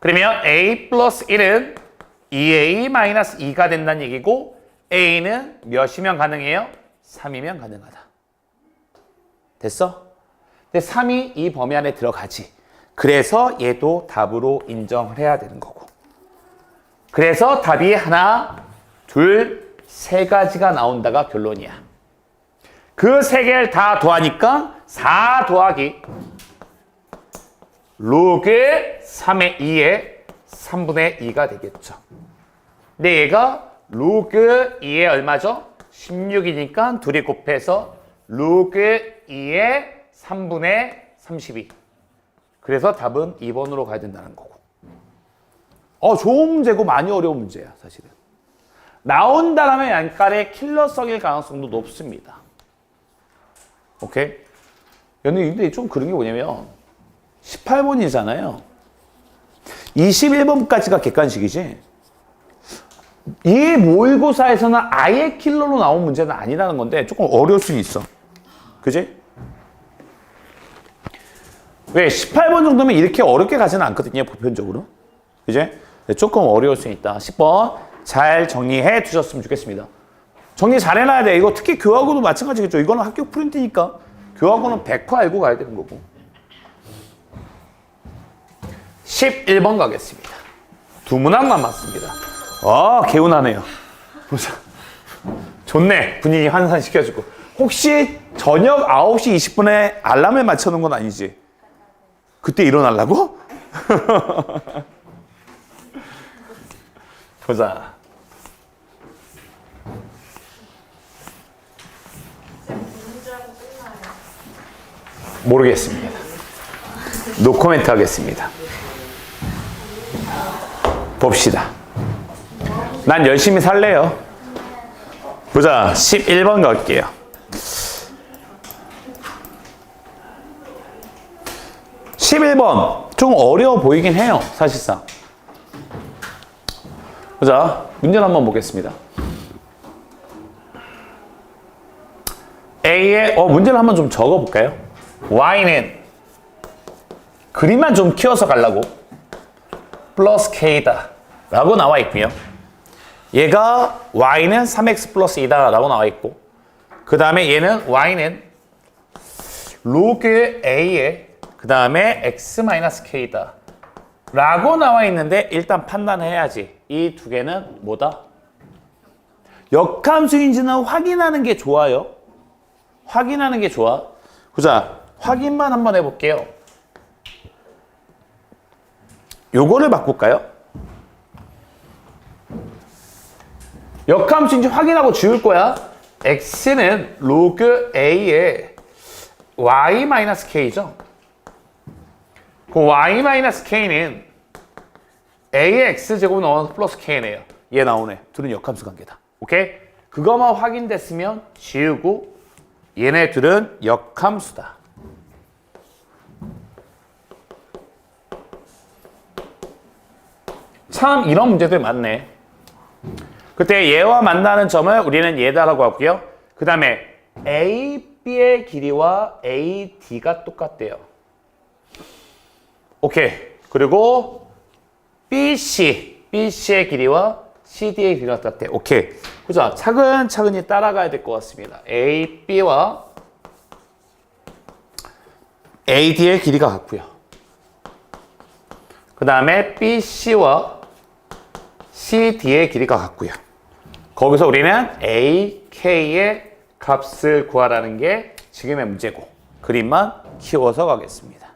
그러면 a 플러스 1은 2a-2가 된다는 얘기고 a는 몇이면 가능해요? 3이면 가능하다. 됐어? 근데 3이 이 범위 안에 들어가지. 그래서 얘도 답으로 인정을 해야 되는 거고. 그래서 답이 하나, 둘, 세 가지가 나온다가 결론이야. 그 세 개를 다 더하니까 4 더하기 로그 3의 2의 3분의 2가 되겠죠. 근데 얘가 로그 2의 얼마죠? 16이니까 둘이 곱해서 로그 2의 3분의 32. 그래서 답은 2번으로 가야 된다는 거고. 좋은 문제고 많이 어려운 문제야 사실은. 나온다라면 양깔의 킬러성일 가능성도 높습니다. 오케이? 근데 좀 그런 게 뭐냐면 18번이잖아요. 21번까지가 객관식이지. 이 모의고사에서는 아예 킬러로 나온 문제는 아니라는 건데 조금 어려울 수 있어. 그지? 왜 18번 정도면 이렇게 어렵게 가지는 않거든요, 보편적으로. 그지? 조금 어려울 수 있다. 10번 잘 정리해 두셨으면 좋겠습니다. 정리 잘 해놔야 돼. 이거 특히 교하고도 마찬가지겠죠. 이거는 학교 프린트니까 교하고는 100% 알고 가야 되는 거고. 11번 가겠습니다. 두 문항 남았습니다. 개운하네요. 보자. 좋네. 분위기 환산시켜주고. 혹시 저녁 9시 20분에 알람을 맞춰놓은 건 아니지? 그때 일어나려고? 보자. 모르겠습니다. 노코멘트 하겠습니다. 봅시다. 난 열심히 살래요. 보자. 11번 갈게요. 11번 좀 어려워 보이긴 해요, 사실상. 보자. 문제를 한번 보겠습니다. A의 문제를 한번 좀 적어볼까요? Y는 그림만 좀 키워서 가려고 플러스 K다 라고 나와 있고요. 얘가 Y는 3X 플러스 2다 라고 나와 있고, 그 다음에 얘는 Y는 로그 A에 그 다음에 X 마이너스 K다 라고 나와 있는데, 일단 판단해야지. 이 두 개는 뭐다? 역함수인지는 확인하는 게 좋아요. 확인하는 게 좋아. 보자. 확인만 한번 해볼게요. 요거를 바꿀까요? 역함수인지 확인하고 지울 거야. x는 로그 a의 y-k죠. 그 y-k는 a의 x제곱 넣어서 플러스 k네요. 얘 나오네. 둘은 역함수 관계다. 오케이? 그거만 확인됐으면 지우고, 얘네 둘은 역함수다. 참 이런 문제들 많네. 그때 얘와 만나는 점을 우리는 얘다라고 하고요. 그 다음에 AB의 길이와 AD가 똑같대요. 오케이. 그리고 BC의 길이와 CD의 길이가 똑같대. 오케이. 보자. 차근차근히 따라가야 될 것 같습니다. AB와 AD의 길이가 같고요. 그 다음에 BC와 CD의 길이가 같고요. 거기서 우리는 AK의 값을 구하라는 게 지금의 문제고, 그림만 키워서 가겠습니다.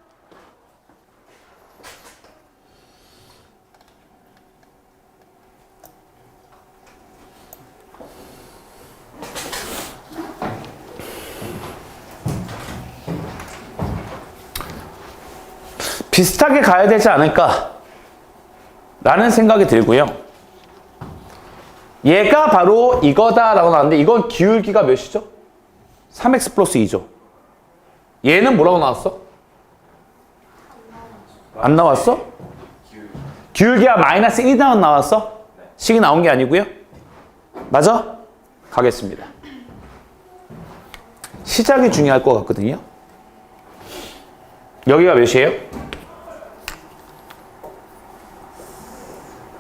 비슷하게 가야 되지 않을까 라는 생각이 들고요. 얘가 바로 이거다라고 나왔는데, 이건 기울기가 몇이죠? 3x 플러스 2죠. 얘는 뭐라고 나왔어? 안 나왔어? 기울기가 마이너스 1이 나왔어? 식이 나온 게 아니고요. 맞아? 가겠습니다. 시작이 중요할 것 같거든요. 여기가 몇이에요?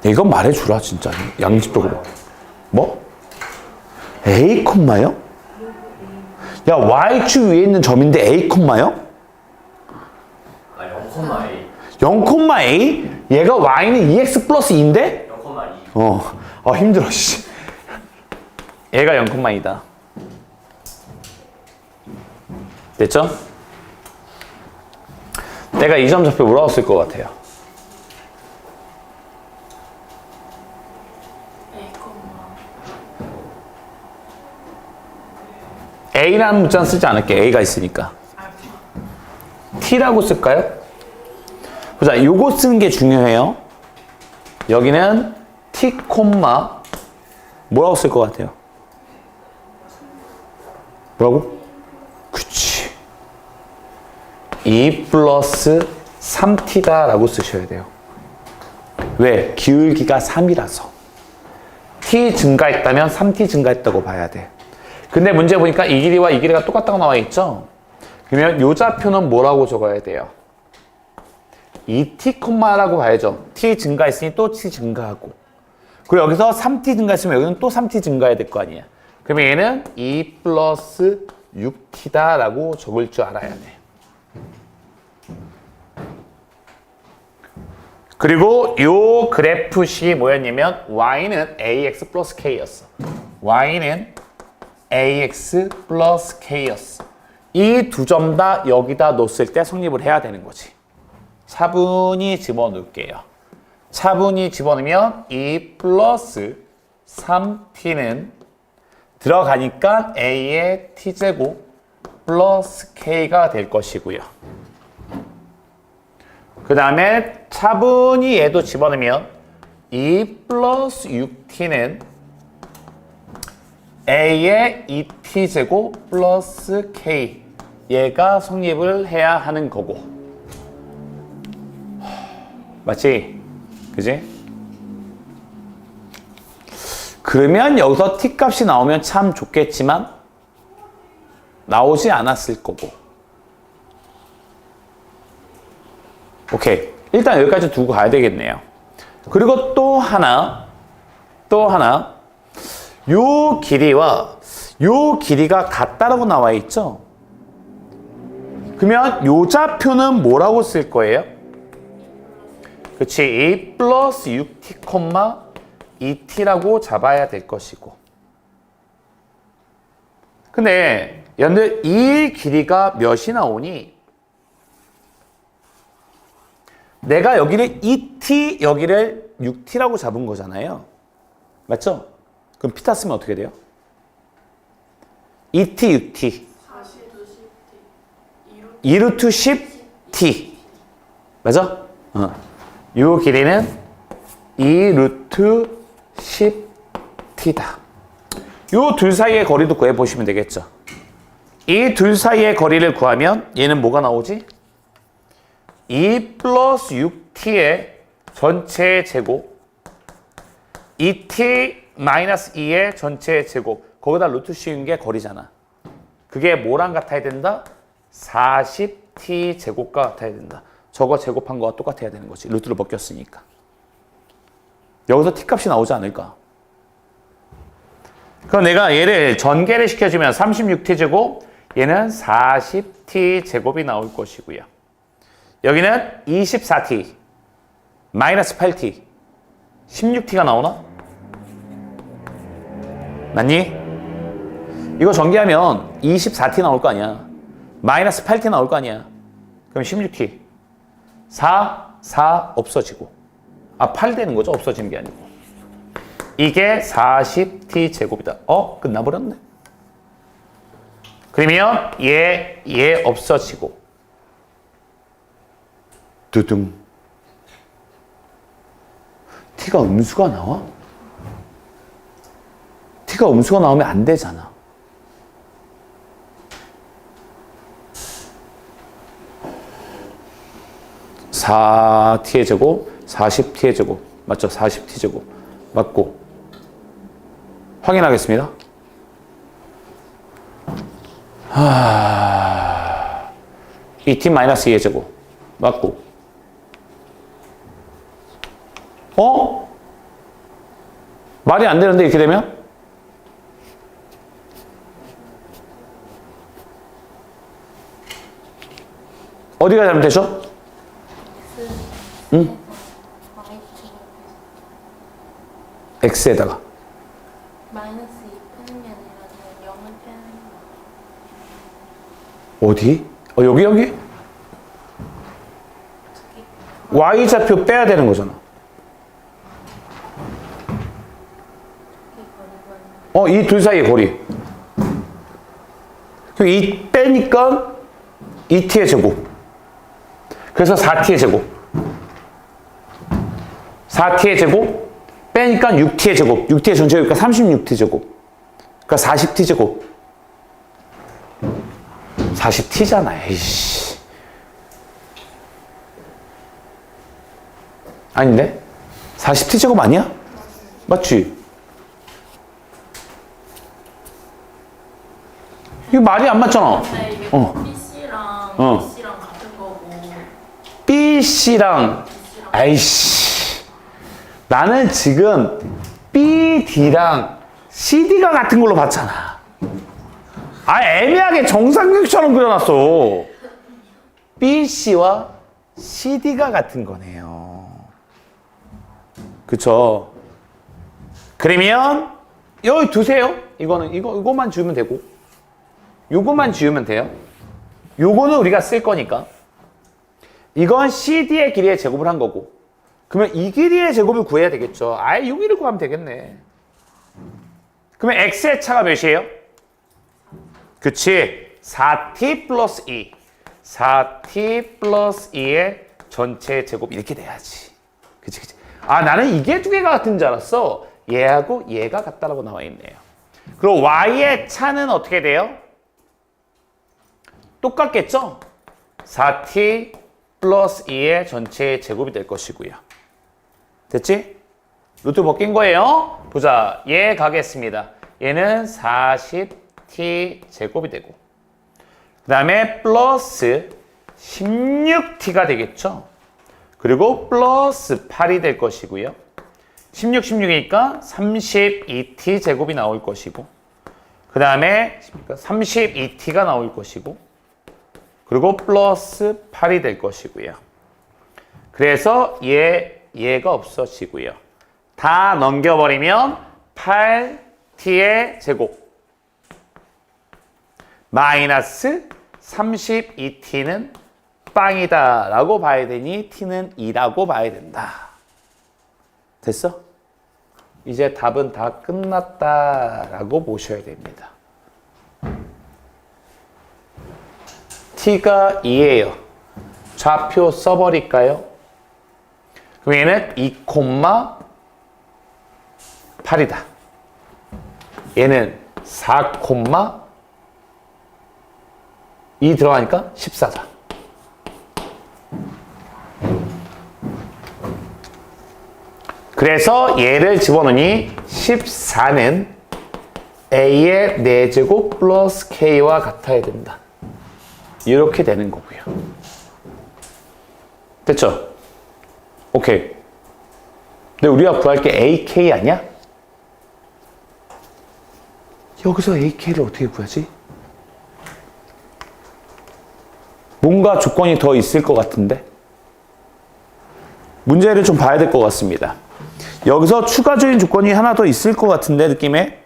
이건 말해주라, 진짜. 양립적으로. 뭐? A 콤마요? 야, Y축 위에 있는 점인데 A 콤마요?
0,A
0,A? 얘가 Y는 2X 플러스 2인데?
0,2
힘들어, 씨. 얘가 0,2다. 됐죠? 내가 이 점 좌표 뭐라고 쓸 것 같아요? A라는 문자는 쓰지 않을게. A가 있으니까. T라고 쓸까요? 보자, 요거 쓰는 게 중요해요. 여기는 T, 뭐라고 쓸 것 같아요? 뭐라고? 그치. 2 플러스 3T다 라고 쓰셔야 돼요. 왜? 기울기가 3이라서. t 증가했다면 3t 증가했다고 봐야 돼. 근데 문제 보니까 이 길이와 이 길이가 똑같다고 나와 있죠? 그러면 요 좌표는 뭐라고 적어야 돼요? 2t, 라고 봐야죠. t 증가했으니 또 t 증가하고. 그리고 여기서 3t 증가했으면 여기는 또 3t 증가해야 될 거 아니야. 그러면 얘는 2 플러스 6t다 라고 적을 줄 알아야 돼. 그리고 요 그래프식이 뭐였냐면 y는 ax 플러스 k였어. y는 ax 플러스 k였어. 이 두 점 다 여기다 놓았을 때 성립을 해야 되는 거지. 차분히 집어넣을게요. 차분히 집어넣으면 2 플러스 3t는 들어가니까 a의 t제곱 플러스 k가 될 것이고요. 그 다음에 차분히 얘도 집어넣으면 2 플러스 6t는 a의 2t제곱 플러스 k 얘가 성립을 해야 하는 거고. 맞지? 그지? 그러면 여기서 t 값이 나오면 참 좋겠지만 나오지 않았을 거고. 오케이. 일단 여기까지 두고 가야 되겠네요. 그리고 또 하나. 요 길이와 요 길이가 같다라고 나와 있죠? 그러면 요 좌표는 뭐라고 쓸 거예요? 그치. 2 플러스 6t, 2t라고 잡아야 될 것이고. 근데 여러분들 이 길이가 몇이 나오니? 내가 여기를 2t, 여기를 6t라고 잡은 거잖아요. 맞죠? 그럼 피타 쓰면 어떻게 돼요? 2t, 6t. 2루트 10t. 맞아? 이 길이는 2루트 10t다. 이 둘 사이의 거리도 구해보시면 되겠죠. 이 둘 사이의 거리를 구하면 얘는 뭐가 나오지? 2 플러스 6t의 전체 제곱 2t 마이너스 2의 전체 제곱 거기다 루트 씌운 게 거리잖아. 그게 뭐랑 같아야 된다? 40t 제곱과 같아야 된다. 저거 제곱한 거와 똑같아야 되는 거지. 루트를 벗겼으니까. 여기서 t 값이 나오지 않을까? 그럼 내가 얘를 전개를 시켜주면 36t 제곱, 얘는 40t 제곱이 나올 것이고요. 여기는 24t, 마이너스 8t, 16t가 나오나? 맞니? 이거 전개하면 24t 나올 거 아니야. 마이너스 8t 나올 거 아니야. 그럼 16t. 4 없어지고. 8 되는 거죠? 없어지는 게 아니고. 이게 40t 제곱이다. 끝나버렸네. 그러면 얘 없어지고. 두둥. t가 음수가 나와? t가 음수가 나오면 안 되잖아. (4t의 제곱) (40t의 제곱) 맞죠? (40t 제곱) 맞고. 확인하겠습니다. 2t 마이너스 2의 제곱 맞고. 말이 안 되는데 이렇게 되면? 어디가 잘못되죠? 응? x에다가
마이너스 2 빼는 게 아니라 그냥 0을 빼는 거.
어디? 여기? y좌표 빼야 되는 거잖아. 이 둘 사이의 거리. 그럼 이 빼니까 2t의 제곱. 그래서 4t의 제곱. 4t의 제곱 빼니까 6t의 제곱. 6t의 전체니까 36t 제곱. 그러니까 40t 제곱. 40t잖아. 에이씨. 아닌데? 40t 제곱 아니야? 맞지? 이거 말이 안 맞잖아.
근데 이게
어.
BC랑
어.
BC랑 같은 거고
BC랑 아이씨 나는 지금 BD랑 CD가 같은 걸로 봤잖아. 아 애매하게 정삼각형처럼 그려놨어. BC와 CD가 같은 거네요. 그쵸? 그러면 여기 두세요. 이거만 지우면 되고 요것만 지우면 돼요. 요거는 우리가 쓸 거니까. 이건 CD의 길이의 제곱을 한 거고. 그러면 이 길이의 제곱을 구해야 되겠죠. 아예 요 길이를 구하면 되겠네. 그러면 X의 차가 몇이에요? 그치. 4t 플러스 2. 4t 플러스 2의 전체 제곱 이렇게 돼야지. 그치. 아 나는 이게 두 개가 같은 줄 알았어. 얘하고 얘가 같다라고 나와 있네요. 그리고 Y의 차는 어떻게 돼요? 똑같겠죠? 4t 플러스 2의 전체 제곱이 될 것이고요. 됐지? 루트 벗긴 거예요. 보자. 얘 가겠습니다. 얘는 40t 제곱이 되고 그 다음에 플러스 16t가 되겠죠. 그리고 플러스 8이 될 것이고요. 16, 16이니까 32t 제곱이 나올 것이고 그 다음에 32t가 나올 것이고 그리고 플러스 8이 될 것이고요. 그래서 얘가 없어지고요. 다 넘겨버리면 8t의 제곱 마이너스 32t는 빵이다 라고 봐야 되니 t는 2라고 봐야 된다. 됐어? 이제 답은 다 끝났다 라고 보셔야 됩니다. t가 2예요. 좌표 써버릴까요? 그럼 얘는 2,8이다. 얘는 4,2 들어가니까 14다. 그래서 얘를 집어넣으니 14는 a의 4제곱 플러스 k와 같아야 된다. 이렇게 되는 거고요. 됐죠? 오케이. 근데 우리가 구할 게 AK 아니야? 여기서 AK를 어떻게 구하지? 뭔가 조건이 더 있을 것 같은데? 문제를 좀 봐야 될 것 같습니다. 여기서 추가적인 조건이 하나 더 있을 것 같은데, 느낌에?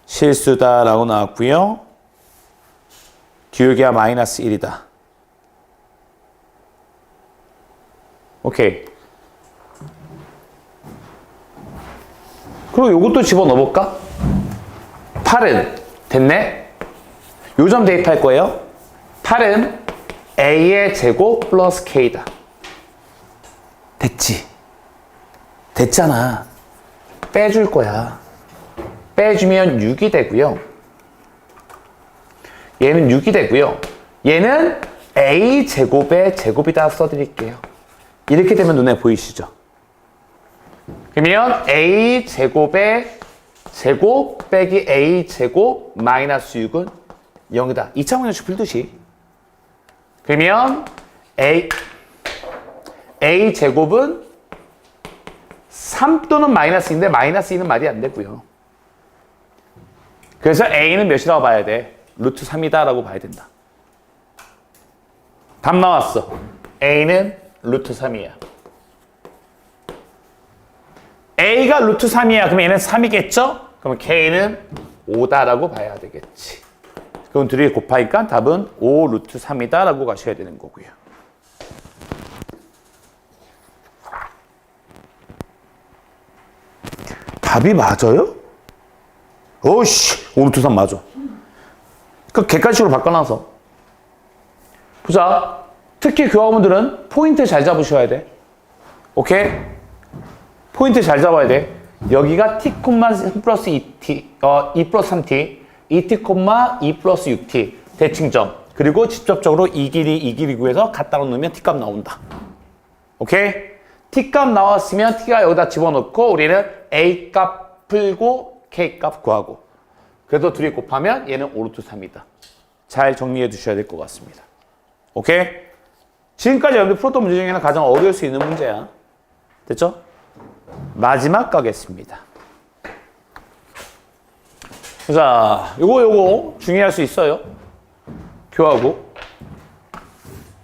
실수다라고 나왔고요. 기울기가 마이너스 1이다. 오케이. 그리고 이것도 집어넣어볼까? 8은 됐네? 요점 대입할 거예요. 8은 a의 제곱 플러스 k다. 됐지? 됐잖아. 빼줄 거야. 빼주면 6이 되고요. 얘는 6이 되고요. 얘는 a 제곱의 제곱이다 써드릴게요. 이렇게 되면 눈에 보이시죠? 그러면 a 제곱의 제곱 빼기 a 제곱 마이너스 6은 0이다. 2차 방정식 풀듯이. 그러면 a 제곱은 3 또는 마이너스 2인데 마이너스 2는 말이 안 되고요. 그래서 a는 몇이라고 봐야 돼? 루트 3이다 라고 봐야 된다. 답 나왔어. a는 루트 3이야. a가 루트 3이야. 그럼 얘는 3이겠죠? 그럼 k는 5다라고 봐야 되겠지. 그럼 둘이 곱하니까 답은 5 루트 3이다라고 가셔야 되는 거고요. 답이 맞아요? 오씨, 5 루트 3 맞아. 그 객관식으로 바꿔놔서. 보자. 특히 교환분들은 포인트 잘 잡으셔야 돼. 오케이? 포인트 잘 잡아야 돼. 여기가 t, 3 플러스 2t, 2 플러스 3t, 2t, 2 플러스 6t 대칭점. 그리고 직접적으로 이 길이 구해서 갖다 놓으면 t 값 나온다. 오케이? t 값 나왔으면 t가 여기다 집어넣고 우리는 a 값 풀고 K 값 구하고. 그래서 둘이 곱하면 얘는 5루트 3이다. 잘 정리해 두셔야 될 것 같습니다. 오케이? 지금까지 여러분들 풀었던 문제 중에는 가장 어려울 수 있는 문제야. 됐죠? 마지막 가겠습니다. 자, 요거 중요할 수 있어요. 교하고.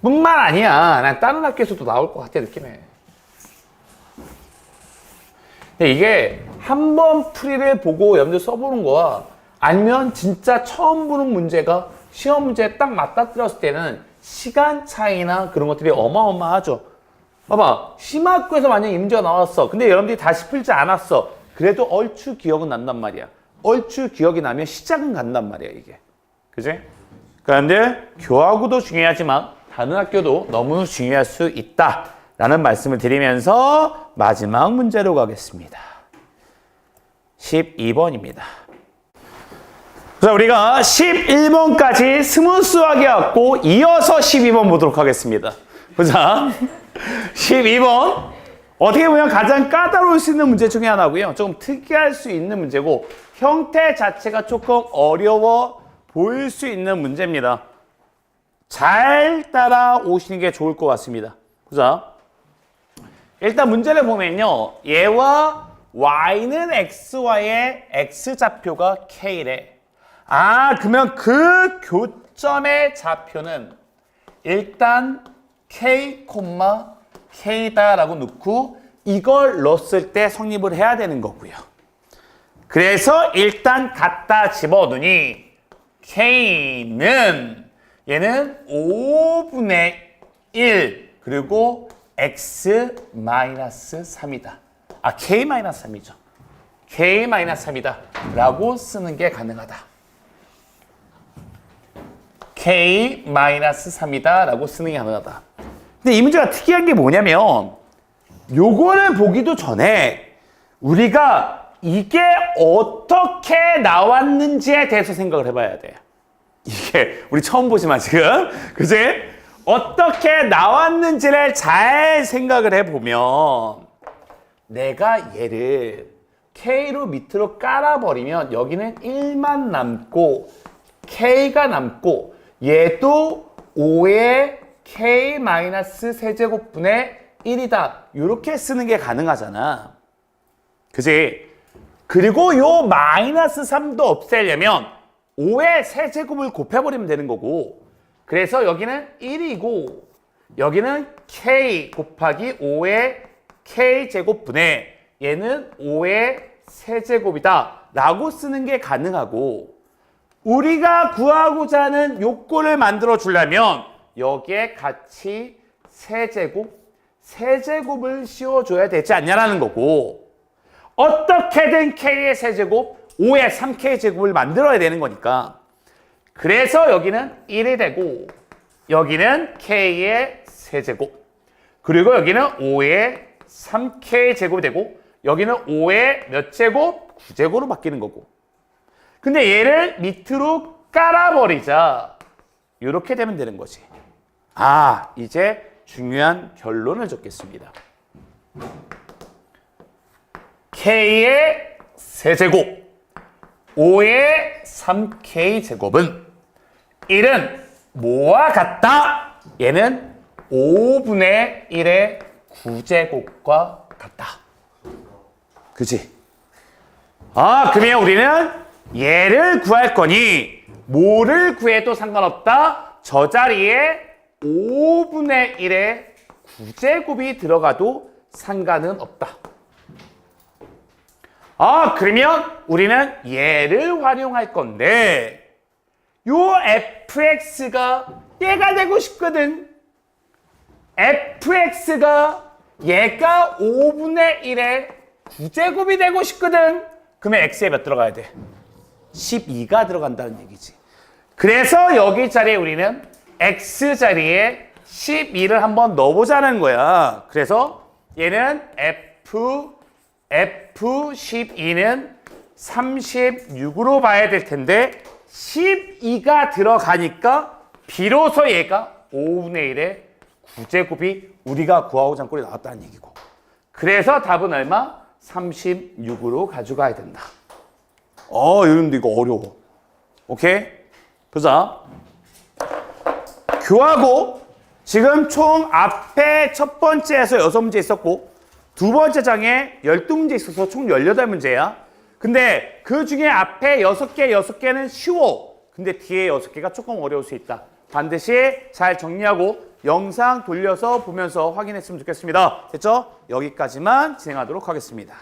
뿐만 아니야. 난 다른 학교에서도 나올 것 같아, 느낌에. 근데 이게 한 번 풀이를 보고 여러분들 써보는 거와 아니면 진짜 처음 보는 문제가 시험 문제에 딱 맞닥뜨렸을 때는 시간 차이나 그런 것들이 어마어마하죠. 봐봐. 심화학교에서 만약에 이 문제가 나왔어. 근데 여러분들이 다시 풀지 않았어. 그래도 얼추 기억은 난단 말이야. 얼추 기억이 나면 시작은 간단 말이야, 이게. 그지? 그런데 교하고도 중요하지만 다른 학교도 너무 중요할 수 있다. 라는 말씀을 드리면서 마지막 문제로 가겠습니다. 12번입니다. 자, 우리가 11번까지 스무스하게 왔고 이어서 12번 보도록 하겠습니다. 보자. 12번. 어떻게 보면 가장 까다로울 수 있는 문제 중에 하나고요. 조금 특이할 수 있는 문제고 형태 자체가 조금 어려워 보일 수 있는 문제입니다. 잘 따라오시는 게 좋을 것 같습니다. 보자. 일단 문제를 보면요. 얘와 y는 xy의 x좌표가 k래. 아, 그러면 그 교점의 좌표는 일단 k, k다라고 넣고 이걸 넣었을 때 성립을 해야 되는 거고요. 그래서 일단 갖다 집어넣으니 k는 얘는 5분의 1 그리고 x-3이다. 아, k-3이죠. k-3이다 라고 쓰는 게 가능하다. k-3이다 라고 쓰는 게 가능하다. 근데 이 문제가 특이한 게 뭐냐면 요거를 보기도 전에 우리가 이게 어떻게 나왔는지에 대해서 생각을 해봐야 돼. 이게 우리 처음 보지만 지금 그지? 어떻게 나왔는지를 잘 생각을 해보면 내가 얘를 K로 밑으로 깔아버리면 여기는 1만 남고 K가 남고 얘도 5의 K-세제곱분의 1이다. 이렇게 쓰는 게 가능하잖아. 그지? 그리고 요 -3도 없애려면 5의 세제곱을 곱해버리면 되는 거고 그래서 여기는 1이고 여기는 K 곱하기 5의 K제곱분의 얘는 5의 세제곱이다 라고 쓰는 게 가능하고 우리가 구하고자 하는 요꼴을 만들어 주려면 여기에 같이 세제곱을 씌워줘야 되지 않냐라는 거고 어떻게든 K의 세제곱 5의 3K제곱을 만들어야 되는 거니까 그래서 여기는 1이 되고 여기는 K의 세제곱 그리고 여기는 5의 3K제곱이 되고 여기는 5의 몇 제곱? 9제곱으로 바뀌는 거고 근데 얘를 밑으로 깔아버리자 이렇게 되면 되는 거지. 아, 이제 중요한 결론을 적겠습니다. K의 세제곱 5의 3K제곱은 1은 뭐와 같다? 얘는 5분의 1의 9제곱과 같다. 그치? 아, 그러면 우리는 얘를 구할 거니 뭐를 구해도 상관없다. 저 자리에 5분의 1의 9제곱이 들어가도 상관은 없다. 아, 그러면 우리는 얘를 활용할 건데 요 fx가 얘가 되고 싶거든. fx가 얘가 5분의 1의 9제곱이 되고 싶거든. 그러면 x에 몇 들어가야 돼? 12가 들어간다는 얘기지. 그래서 여기 자리에 우리는 x 자리에 12를 한번 넣어보자는 거야. 그래서 얘는 F12는 36으로 봐야 될 텐데 12가 들어가니까 비로소 얘가 5분의 1의 9제곱이 우리가 구하고자 한 꼴이 나왔다는 얘기고 그래서 답은 얼마? 36으로 가져가야 된다. 여러분들 이거 어려워. 오케이? 보자. 교하고 지금 총 앞에 첫 번째에서 6문제 있었고 두 번째 장에 12문제 있어서 총 18문제야. 근데 그 중에 앞에 6개는 쉬워. 근데 뒤에 6개가 조금 어려울 수 있다. 반드시 잘 정리하고 영상 돌려서 보면서 확인했으면 좋겠습니다. 됐죠? 여기까지만 진행하도록 하겠습니다.